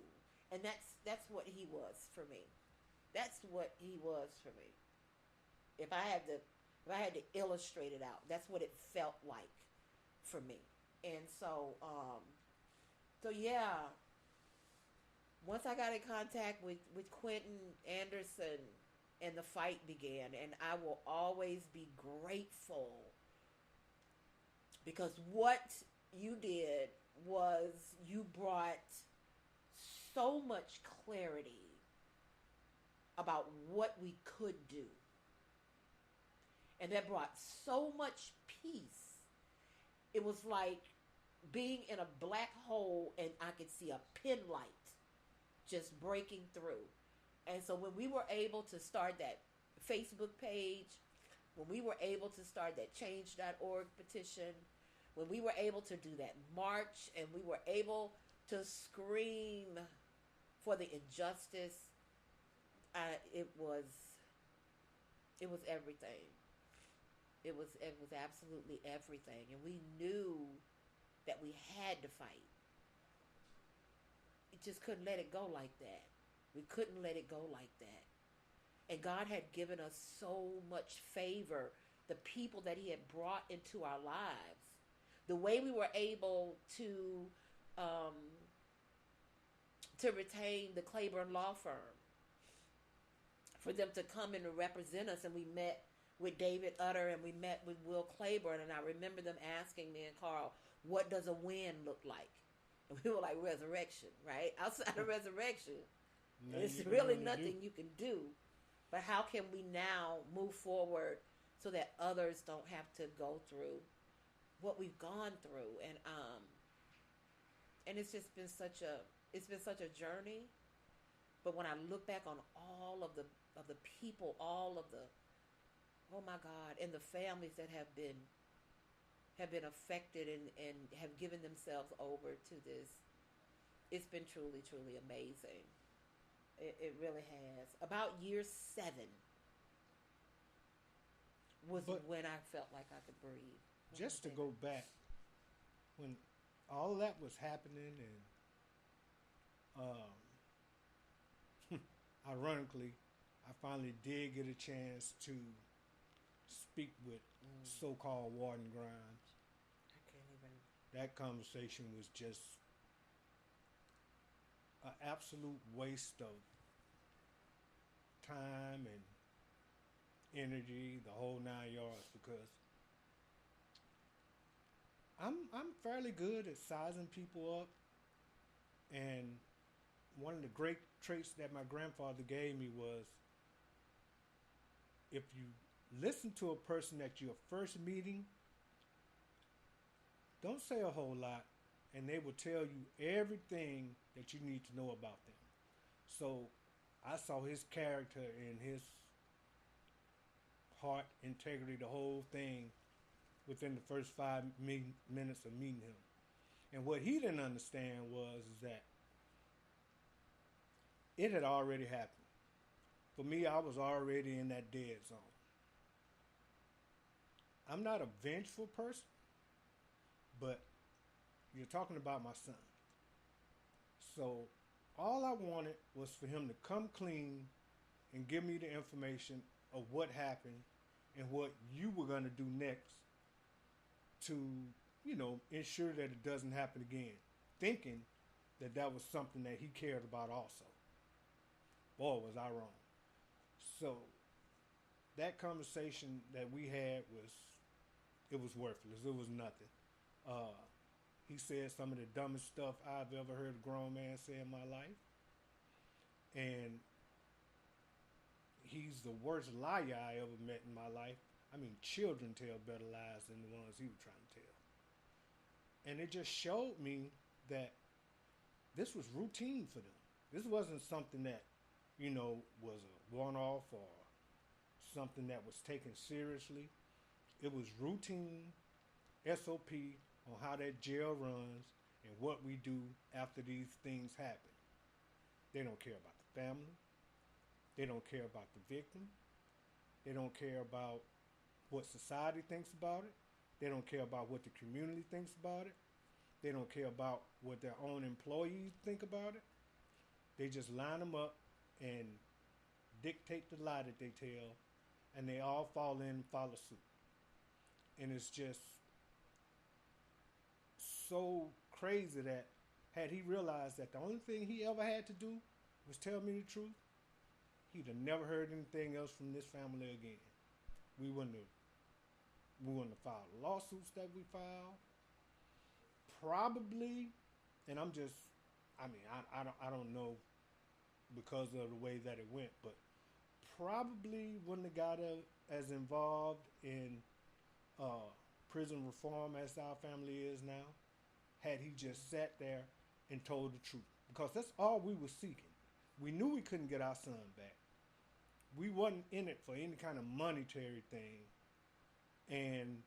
And that's what he was for me. That's what he was for me. If I had to illustrate it out, that's what it felt like for me. And so yeah, once I got in contact with Quentin Anderson, and the fight began, and I will always be grateful, because what you did was you brought so much clarity about what we could do. And that brought so much peace. It was like being in a black hole and I could see a pin light just breaking through. And so when we were able to start that Facebook page, when we were able to start that change.org petition, when we were able to do that march, and we were able to scream for the injustice, it was everything. It was absolutely everything. And we knew that we had to fight. We just couldn't let it go like that. We couldn't let it go like that. And God had given us so much favor. The people that he had brought into our lives. The way we were able to retain the Claiborne law firm. For them to come in and represent us. And we met with David Utter, and we met with Will Claiborne. And I remember them asking me and Carl, what does a win look like? And we were like, resurrection, right? Outside of resurrection, there's really nothing you can do. But how can we now move forward so that others don't have to go through what we've gone through? And it's just been such a journey. But when I look back on all of the people, all of the, oh my God, and the families that have been affected and have given themselves over to this, it's been truly, truly amazing. It really has. About year 7 was when I felt like I could breathe. Just to go back, when all that was happening, and ironically, I finally did get a chance to speak with so-called Warden Grimes. I can't even. That conversation was just an absolute waste of time and energy, the whole 9 yards, because I'm fairly good at sizing people up, and one of the great traits that my grandfather gave me was if you listen to a person that you're first meeting, don't say a whole lot, and they will tell you everything that you need to know about them. So I saw his character and his heart, integrity, the whole thing within the first 5 minutes of meeting him. And what he didn't understand was is that it had already happened. For me, I was already in that dead zone. I'm not a vengeful person, but you're talking about my son. So all I wanted was for him to come clean and give me the information of what happened and what you were going to do next to, ensure that it doesn't happen again. Thinking that that was something that he cared about also. Boy, was I wrong. So that conversation that we had it was worthless. It was nothing. He said some of the dumbest stuff I've ever heard a grown man say in my life. And he's the worst liar I ever met in my life. I mean, children tell better lies than the ones he was trying to tell. And it just showed me that this was routine for them. This wasn't something that, was a one-off or something that was taken seriously. It was routine SOP on how that jail runs and what we do after these things happen. They don't care about the family. They don't care about the victim. They don't care about what society thinks about it. They don't care about what the community thinks about it. They don't care about what their own employees think about it. They just line them up and dictate the lie that they tell, and they all fall in and follow suit. And it's just so crazy that had he realized that the only thing he ever had to do was tell me the truth, he'd have never heard anything else from this family again. We wouldn't have filed lawsuits that we filed. Probably, and I don't know because of the way that it went, but probably wouldn't have got as involved in prison reform as our family is now, had he just sat there and told the truth. Because that's all we were seeking. We knew we couldn't get our son back. We wasn't in it for any kind of monetary thing. And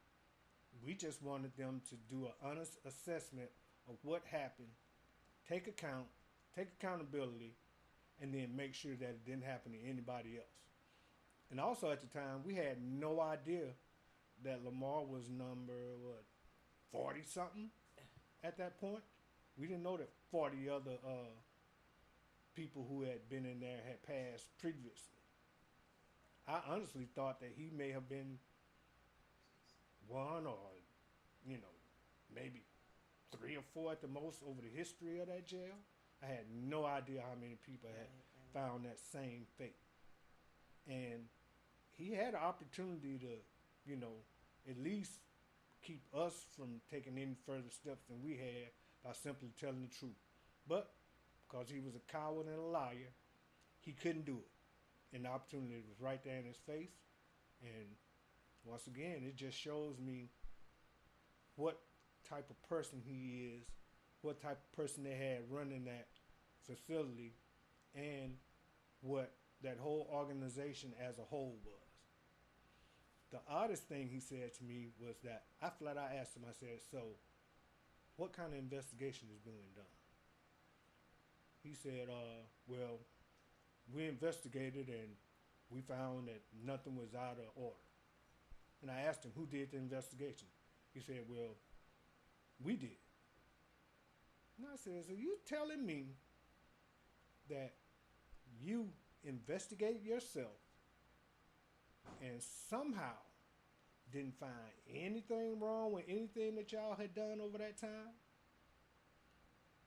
we just wanted them to do an honest assessment of what happened, take accountability, and then make sure that it didn't happen to anybody else. And also at the time, we had no idea that Lamar was number, 40-something at that point. We didn't know that 40 other people who had been in there had passed previously. I honestly thought that he may have been one or, maybe 3 or 4 at the most over the history of that jail. I had no idea how many people had found that same fate. And he had an opportunity to, at least keep us from taking any further steps than we had by simply telling the truth. But because he was a coward and a liar, he couldn't do it. And the opportunity was right there in his face. And once again, it just shows me what type of person he is, what type of person they had running that facility, and what that whole organization as a whole was. The oddest thing he said to me was that I flat out asked him, I said, so what kind of investigation is being done? He said, well, we investigated and we found that nothing was out of order. And I asked him, who did the investigation? He said, well, we did. And I said, so you telling me that you investigated yourself and somehow didn't find anything wrong with anything that y'all had done over that time?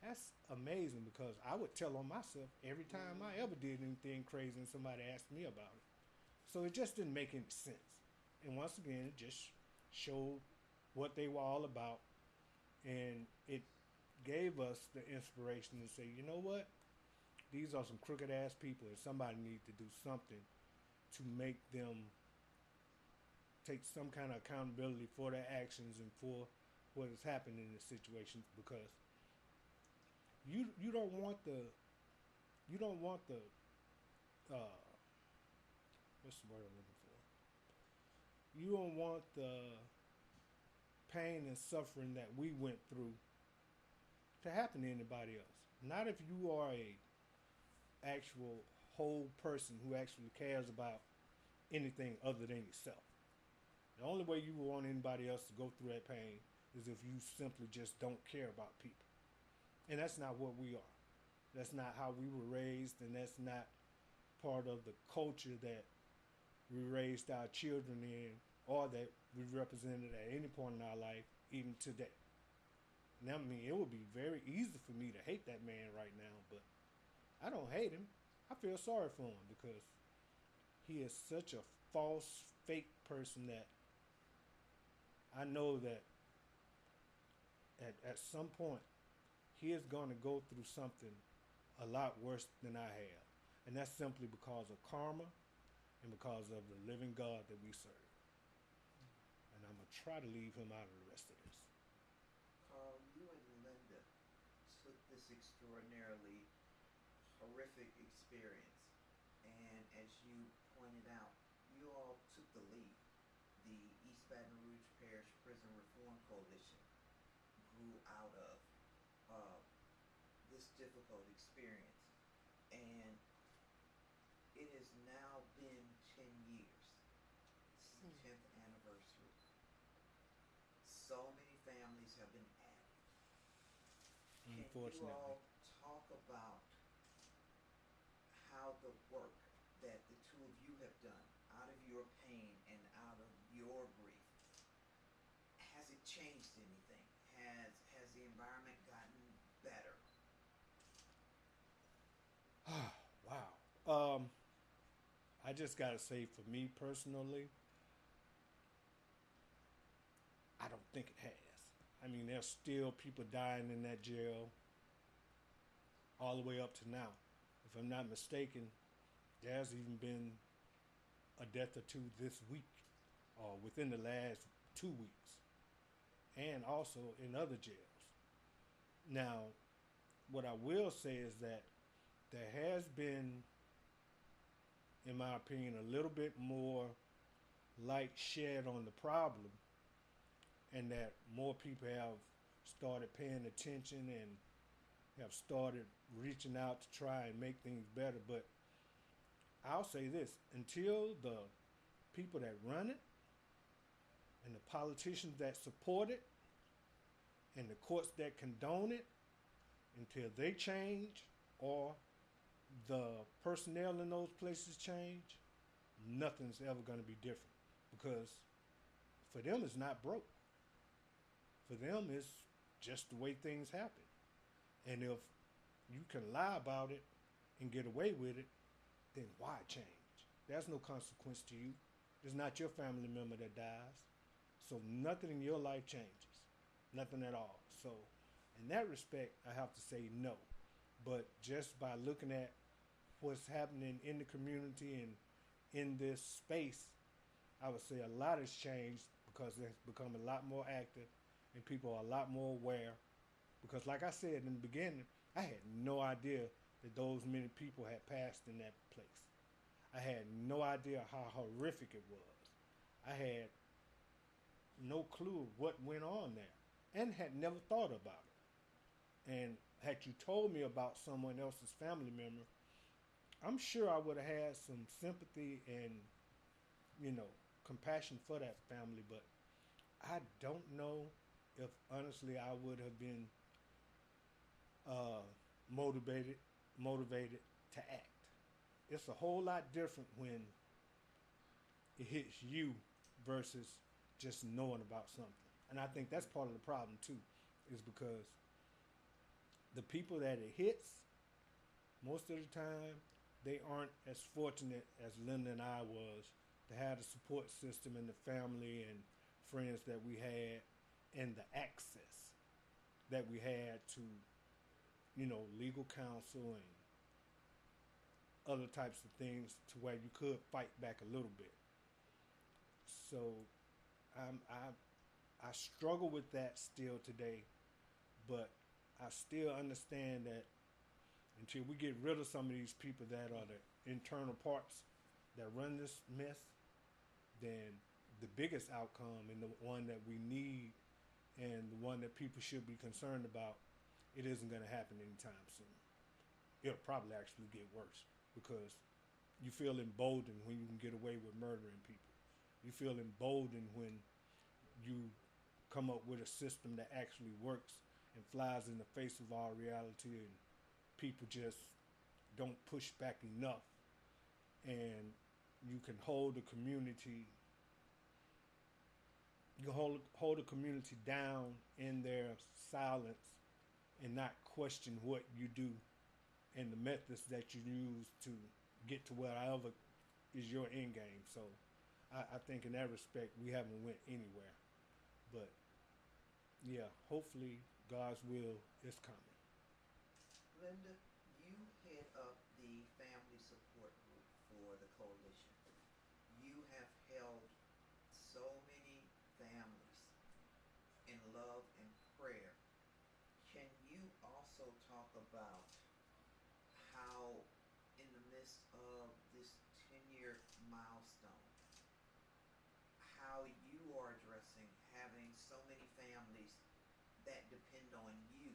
That's amazing, because I would tell on myself every time I ever did anything crazy and somebody asked me about it. So it just didn't make any sense. And once again, it just showed what they were all about, And it gave us the inspiration to say, you know what? These are some crooked ass people, and somebody needs to do something to make them take some kind of accountability for their actions and for what has happened in this situation. Because you don't want the uh, what's the word I'm looking for? You don't want the pain and suffering that we went through to happen to anybody else. Not if you are a actual whole person who actually cares about anything other than yourself. The only way you want anybody else to go through that pain is if you simply just don't care about people. And that's not what we are. That's not how we were raised, and that's not part of the culture that we raised our children in or that we represented at any point in our life, even today. Now, I mean, it would be very easy for me to hate that man right now, but I don't hate him. I feel sorry for him because he is such a false, fake person that I know that at some point he is going to go through something a lot worse than I have. And that's simply because of karma and because of the living God that we serve. And I'm going to try to leave him out of the rest of this. Karl, you and Linda took this extraordinarily horrific experience, and as you pointed out, you all took the lead. The East Baton Rouge Parish Prison Reform Coalition grew out of this difficult experience, and it has now been 10 years. This is the 10th anniversary. So many families have been added. Can you all talk about how the work that the two of you have done out of your pain and out of your grief, has it changed anything? Has the environment gotten better? Wow. I just got to say, for me personally, I don't think it has. I mean, there's still people dying in that jail all the way up to now. If I'm not mistaken, there's even been a death or two this week or within the last 2 weeks, and also in other jails. Now, what I will say is that there has been, in my opinion, a little bit more light shed on the problem, and that more people have started paying attention and have started reaching out to try and make things better. But I'll say this, until the people that run it and the politicians that support it and the courts that condone it, until they change or the personnel in those places change, nothing's ever going to be different. Because for them, it's not broke. For them, it's just the way things happen. And if you can lie about it and get away with it, then why change? There's no consequence to you. It's not your family member that dies. So nothing in your life changes. Nothing at all. So in that respect, I have to say no. But just by looking at what's happening in the community and in this space, I would say a lot has changed because it's become a lot more active and people are a lot more aware. Because like I said in the beginning, I had no idea that those many people had passed in that place. I had no idea how horrific it was. I had no clue what went on there and had never thought about it. And had you told me about someone else's family member, I'm sure I would have had some sympathy and, compassion for that family. But I don't know if honestly I would have been motivated to act. It's a whole lot different when it hits you versus just knowing about something. And I think that's part of the problem too, is because the people that it hits, most of the time, they aren't as fortunate as Linda and I was to have the support system and the family and friends that we had and the access. that we had to, legal counsel and other types of things to where you could fight back a little bit. So I struggle with that still today, but I still understand that until we get rid of some of these people that are the internal parts that run this mess, then the biggest outcome and the one that we need and the one that people should be concerned about, it isn't going to happen anytime soon. It'll probably actually get worse because you feel emboldened when you can get away with murdering people. You feel emboldened when you come up with a system that actually works and flies in the face of our reality, and people just don't push back enough. And you can hold the community, you can hold the community down in their silence and not question what you do and the methods that you use to get to whatever is your end game. So I think in that respect we haven't went anywhere. But yeah, hopefully God's will is coming. Linda, you head up the family support group for the coalition. You have held so many families in love and prayer. Can you also talk about how, in the midst of this 10-year milestone, how you are addressing having so many families that depend on you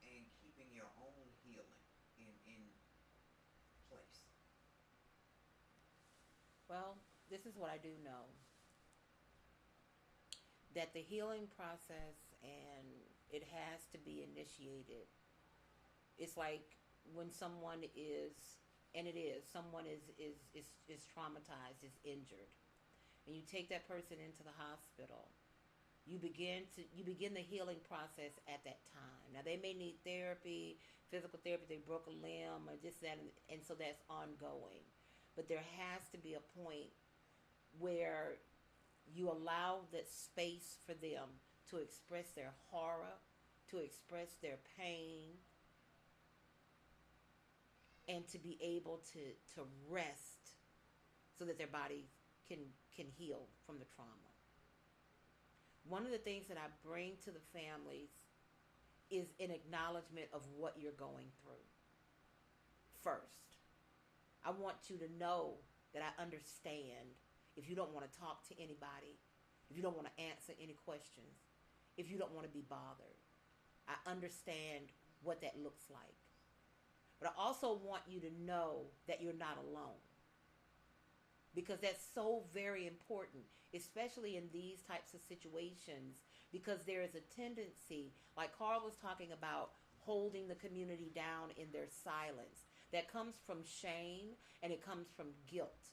and keeping your own healing in place? Well, this is what I do know, that the healing process, and it has to be initiated. It's like when someone is, and it is, someone is traumatized, is injured, and you take that person into the hospital. You begin the healing process at that time. Now they may need therapy, physical therapy, they broke a limb or this, that, and so that's ongoing. But there has to be a point where you allow that space for them to express their horror, to express their pain, and to be able to rest so that their body can heal from the trauma. One of the things that I bring to the families is an acknowledgement of what you're going through. First, I want you to know that I understand if you don't want to talk to anybody, if you don't want to answer any questions, if you don't want to be bothered. I understand what that looks like. But I also want you to know that you're not alone. Because that's so very important, especially in these types of situations, because there is a tendency, like Karl was talking about, holding the community down in their silence. That comes from shame and it comes from guilt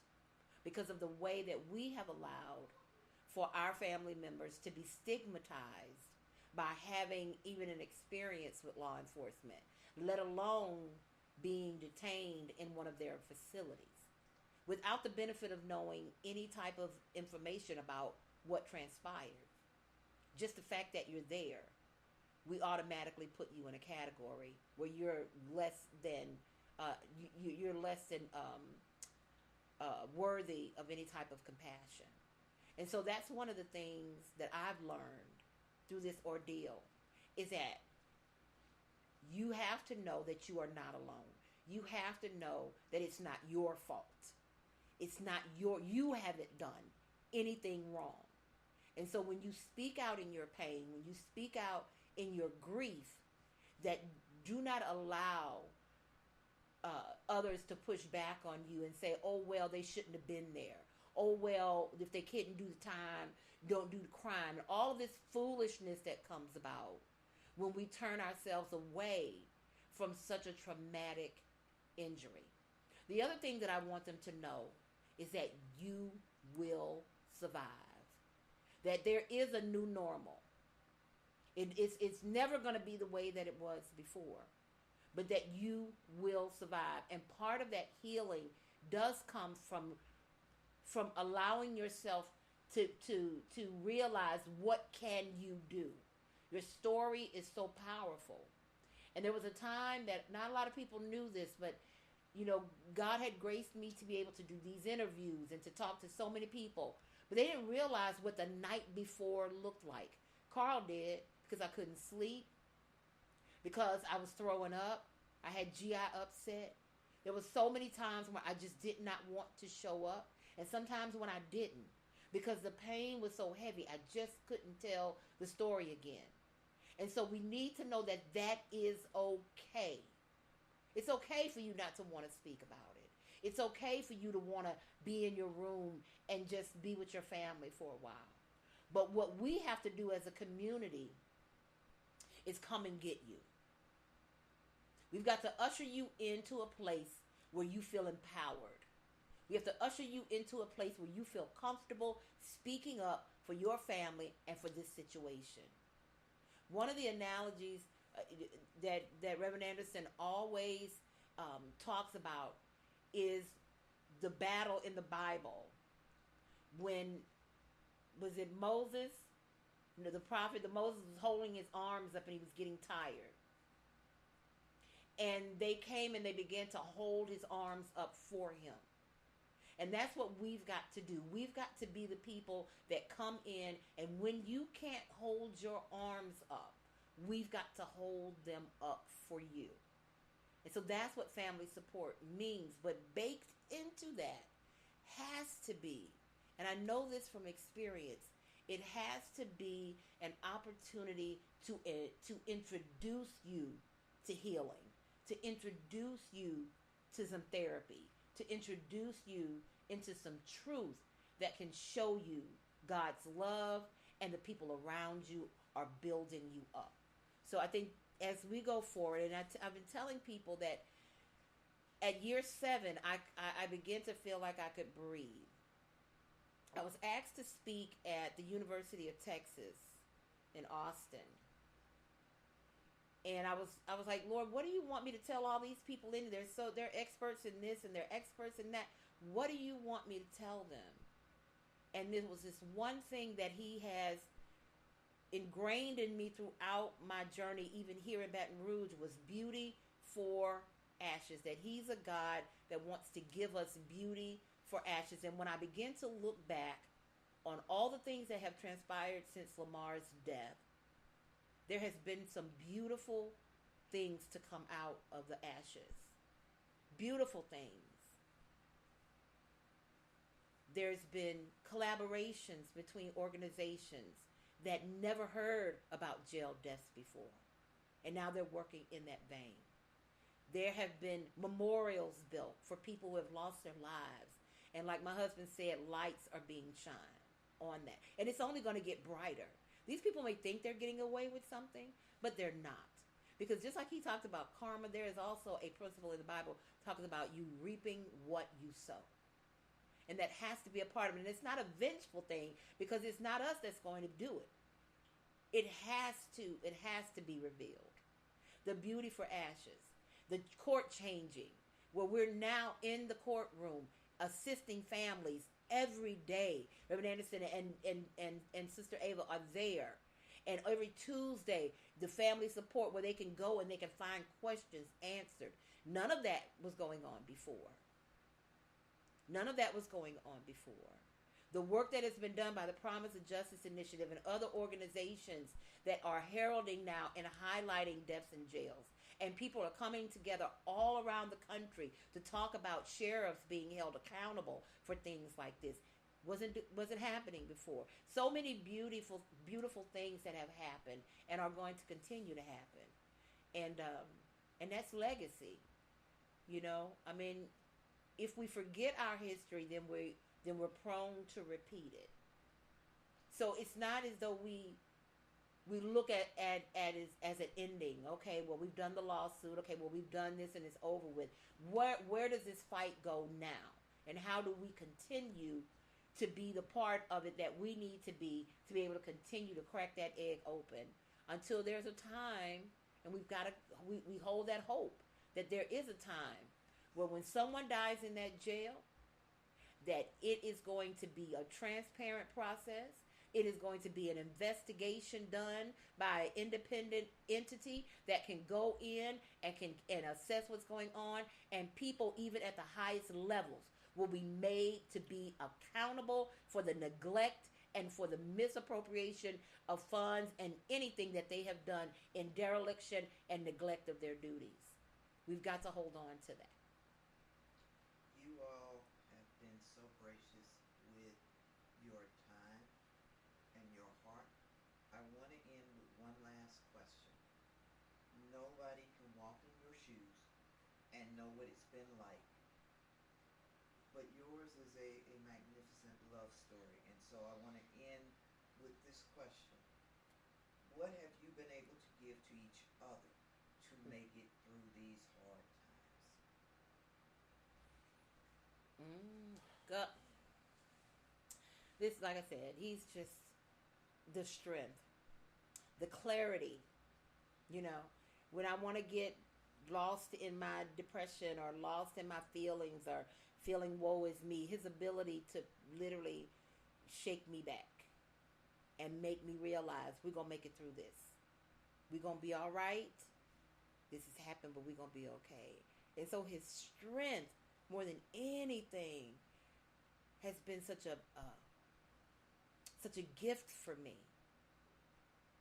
because of the way that we have allowed for our family members to be stigmatized by having even an experience with law enforcement, let alone being detained in one of their facilities, without the benefit of knowing any type of information about what transpired. Just the fact that you're there, we automatically put you in a category where you're less than worthy of any type of compassion. And so that's one of the things that I've learned through this ordeal, is that you have to know that you are not alone. You have to know that it's not your fault. It's not you haven't done anything wrong. And so when you speak out in your pain, when you speak out in your grief, that do not allow others to push back on you and say, oh, well, they shouldn't have been there. Oh, well, if they couldn't do the time, don't do the crime. And all of this foolishness that comes about when we turn ourselves away from such a traumatic injury. The other thing that I want them to know is that you will survive. That there is a new normal. It's never going to be the way that it was before. But that you will survive. And part of that healing does come from allowing yourself to realize what can you do. Your story is so powerful. And there was a time that not a lot of people knew this, but God had graced me to be able to do these interviews and to talk to so many people. But they didn't realize what the night before looked like. Karl did, because I couldn't sleep, because I was throwing up. I had GI upset. There was so many times where I just did not want to show up. And sometimes when I didn't, because the pain was so heavy, I just couldn't tell the story again. And so we need to know that that is okay. It's okay for you not to want to speak about it. It's okay for you to want to be in your room and just be with your family for a while. But what we have to do as a community is come and get you. We've got to usher you into a place where you feel empowered. We have to usher you into a place where you feel comfortable speaking up for your family and for this situation. One of the analogies that Reverend Anderson always talks about is the battle in the Bible. When, was it Moses? The prophet, Moses was holding his arms up and he was getting tired. And they came and they began to hold his arms up for him. And that's what we've got to do. We've got to be the people that come in, and when you can't hold your arms up, we've got to hold them up for you. And so that's what family support means. But baked into that has to be, and I know this from experience, it has to be an opportunity to introduce you to healing, to introduce you to some therapy, to introduce you into some truth that can show you God's love, and the people around you are building you up. So I think as we go forward, and I've been telling people that at year 7, I began to feel like I could breathe. I was asked to speak at the University of Texas in Austin. And I was like, Lord, what do you want me to tell all these people in there? So they're experts in this and they're experts in that. What do you want me to tell them? And there was this one thing that he has ingrained in me throughout my journey, even here in Baton Rouge, was beauty for ashes. That he's a God that wants to give us beauty for ashes. And when I begin to look back on all the things that have transpired since Lamar's death, there has been some beautiful things to come out of the ashes. Beautiful things. There's been collaborations between organizations that never heard about jail deaths before. And now they're working in that vein. There have been memorials built for people who have lost their lives. And like my husband said, lights are being shined on that. And it's only going to get brighter. These people may think they're getting away with something, but they're not. Because just like he talked about karma, there is also a principle in the Bible talking about you reaping what you sow. And that has to be a part of it. And it's not a vengeful thing, because it's not us that's going to do it. It has to be revealed. The beauty for ashes. The court changing, where we're now in the courtroom assisting families every day. Reverend Anderson and Sister Ava are there. And every Tuesday, the family support, where they can go and they can find questions answered. None of that was going on before. None of that was going on before. The work that has been done by the Promise of Justice Initiative and other organizations that are heralding now and highlighting deaths in jails. And people are coming together all around the country to talk about sheriffs being held accountable for things like this. Wasn't happening before. So many beautiful, beautiful things that have happened and are going to continue to happen. And that's legacy. I mean, if we forget our history, then we're prone to repeat it. So it's not as though we look at it as an ending. Okay, well, we've done the lawsuit. Okay, well, we've done this and it's over with. Where does this fight go now? And how do we continue to be the part of it that we need to be able to continue to crack that egg open until there's a time, and we hold that hope that there is a time where when someone dies in that jail, that it is going to be a transparent process, It is going to be an investigation done by an independent entity that can go in and assess what's going on, and people even at the highest levels will be made to be accountable for the neglect and for the misappropriation of funds and anything that they have done in dereliction and neglect of their duties. We've got to hold on to that. You all have been so gracious with your time and your heart. I want to end with one last question. Nobody can walk in your shoes and know what it's been like, but yours is a magnificent love story. And so I want to end with this question. What have you been able to give to each other to make it through these hard times? This, like I said, he's just the strength, the clarity. You know, when I want to get lost in my depression or lost in my feelings or feeling woe is me, his ability to literally shake me back and make me realize we're going to make it through this. We're going to be all right. This has happened, but we're going to be okay. And so his strength, more than anything, has been such a gift for me.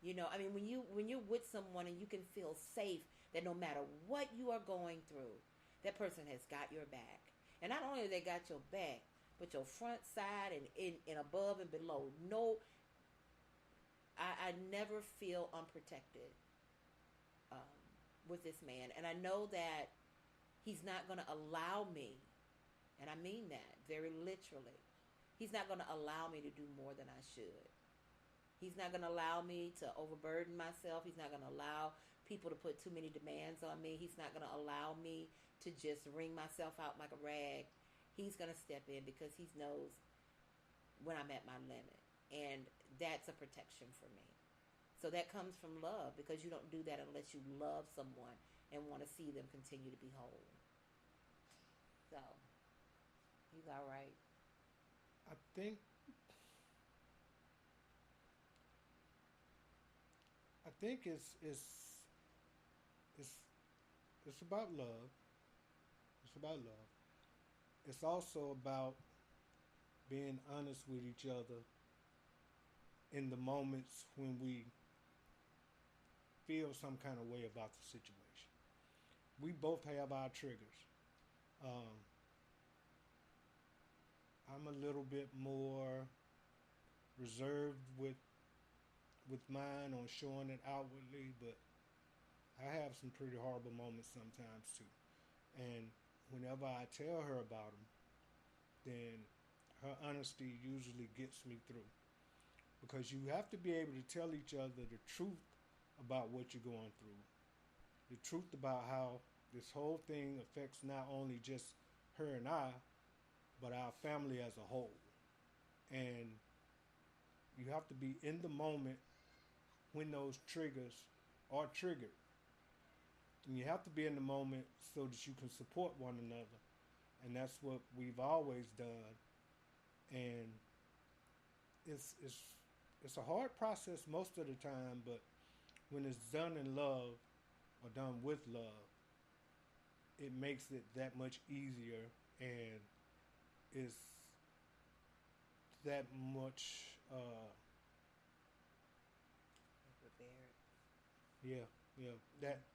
You know, I mean, when you're with someone and you can feel safe that no matter what you are going through, that person has got your back. And not only they got your back, but your front, side, and above and below. No, I never feel unprotected with this man. And I know that he's not going to allow me, and I mean that very literally, he's not going to allow me to do more than I should. He's not going to allow me to overburden myself. He's not going to allow people to put too many demands on me. He's not going to allow me to just wring myself out like a rag. He's going to step in because he knows when I'm at my limit. And that's a protection for me. So that comes from love, because you don't do that unless you love someone and want to see them continue to be whole. So, he's all right. I think it's about love. It's about love. It's also about being honest with each other in the moments when we feel some kind of way about the situation. We both have our triggers. Um, I'm a little bit more reserved with mine on showing it outwardly, but I have some pretty horrible moments sometimes too. And whenever I tell her about them, then her honesty usually gets me through. Because you have to be able to tell each other the truth about what you're going through. The truth about how this whole thing affects not only just her and I, but our family as a whole. And you have to be in the moment when those triggers are triggered. And you have to be in the moment so that you can support one another. And that's what we've always done. And it's a hard process most of the time, but when it's done in love or done with love, it makes it that much easier, and it's that much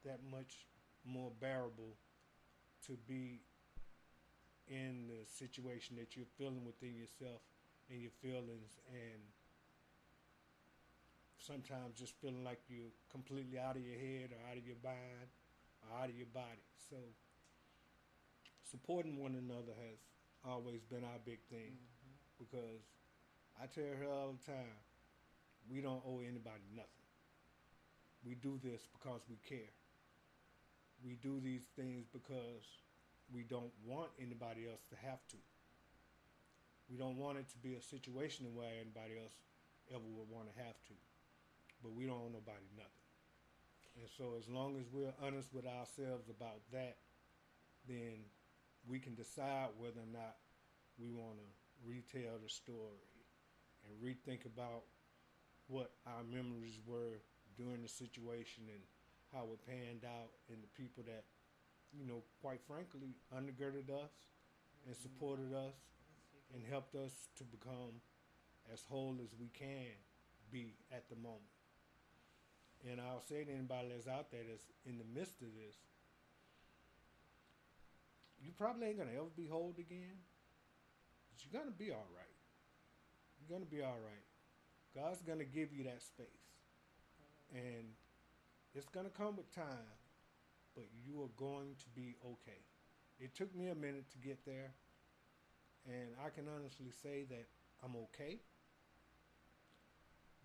that much more bearable to be in the situation that you're feeling within yourself and your feelings, and sometimes just feeling like you're completely out of your head or out of your mind or out of your body. So supporting one another has always been our big thing, because I tell her all the time, we don't owe anybody nothing. We do this because we care. We do these things because we don't want anybody else to have to. We don't want it to be a situation where anybody else ever would want to have to. But we don't owe nobody nothing. And so as long as we're honest with ourselves about that, then we can decide whether or not we want to retell the story and rethink about what our memories were during the situation and how it panned out, and the people that, quite frankly, undergirded us and supported us and helped us to become as whole as we can be at the moment. And I'll say to anybody that's out there that's in the midst of this, you probably ain't gonna ever be whole again, but you're gonna be all right. You're gonna be all right. God's gonna give you that space, and it's gonna come with time, but you are going to be okay. It took me a minute to get there, and I can honestly say that I'm okay.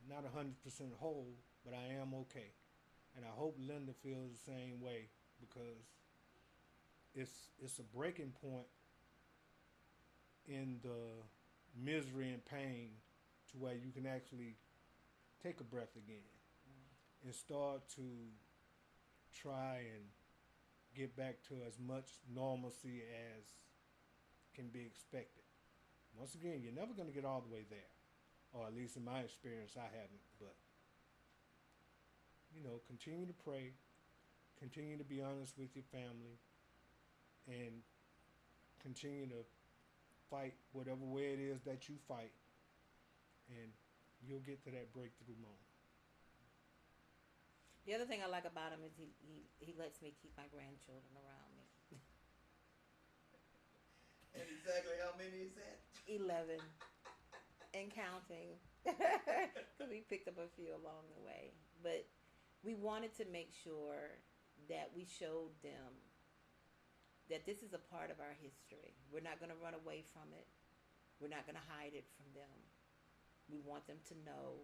Not 100% whole, but I am okay. And I hope Linda feels the same way, because it's a breaking point in the misery and pain to where you can actually take a breath again and start to try and get back to as much normalcy as can be expected. Once again, you're never going to get all the way there, or at least in my experience, I haven't. But continue to pray, continue to be honest with your family, and continue to fight whatever way it is that you fight, and you'll get to that breakthrough moment. The other thing I like about him is he lets me keep my grandchildren around me. And exactly how many is that? 11 and counting. Because we picked up a few along the way. But we wanted to make sure that we showed them that this is a part of our history. We're not going to run away from it. We're not going to hide it from them. We want them to know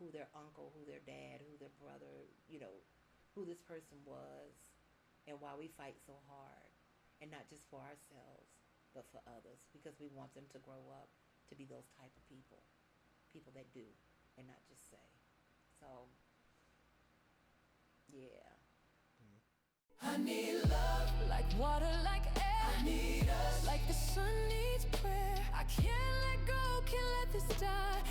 who their uncle, who their dad, who their brother, who this person was, and why we fight so hard. And not just for ourselves, but for others. Because we want them to grow up to be those type of people. People that do, and not just say. So, yeah. I need love, like water, like air. I need us, like the sun needs prayer. I can't let go, can't let this die.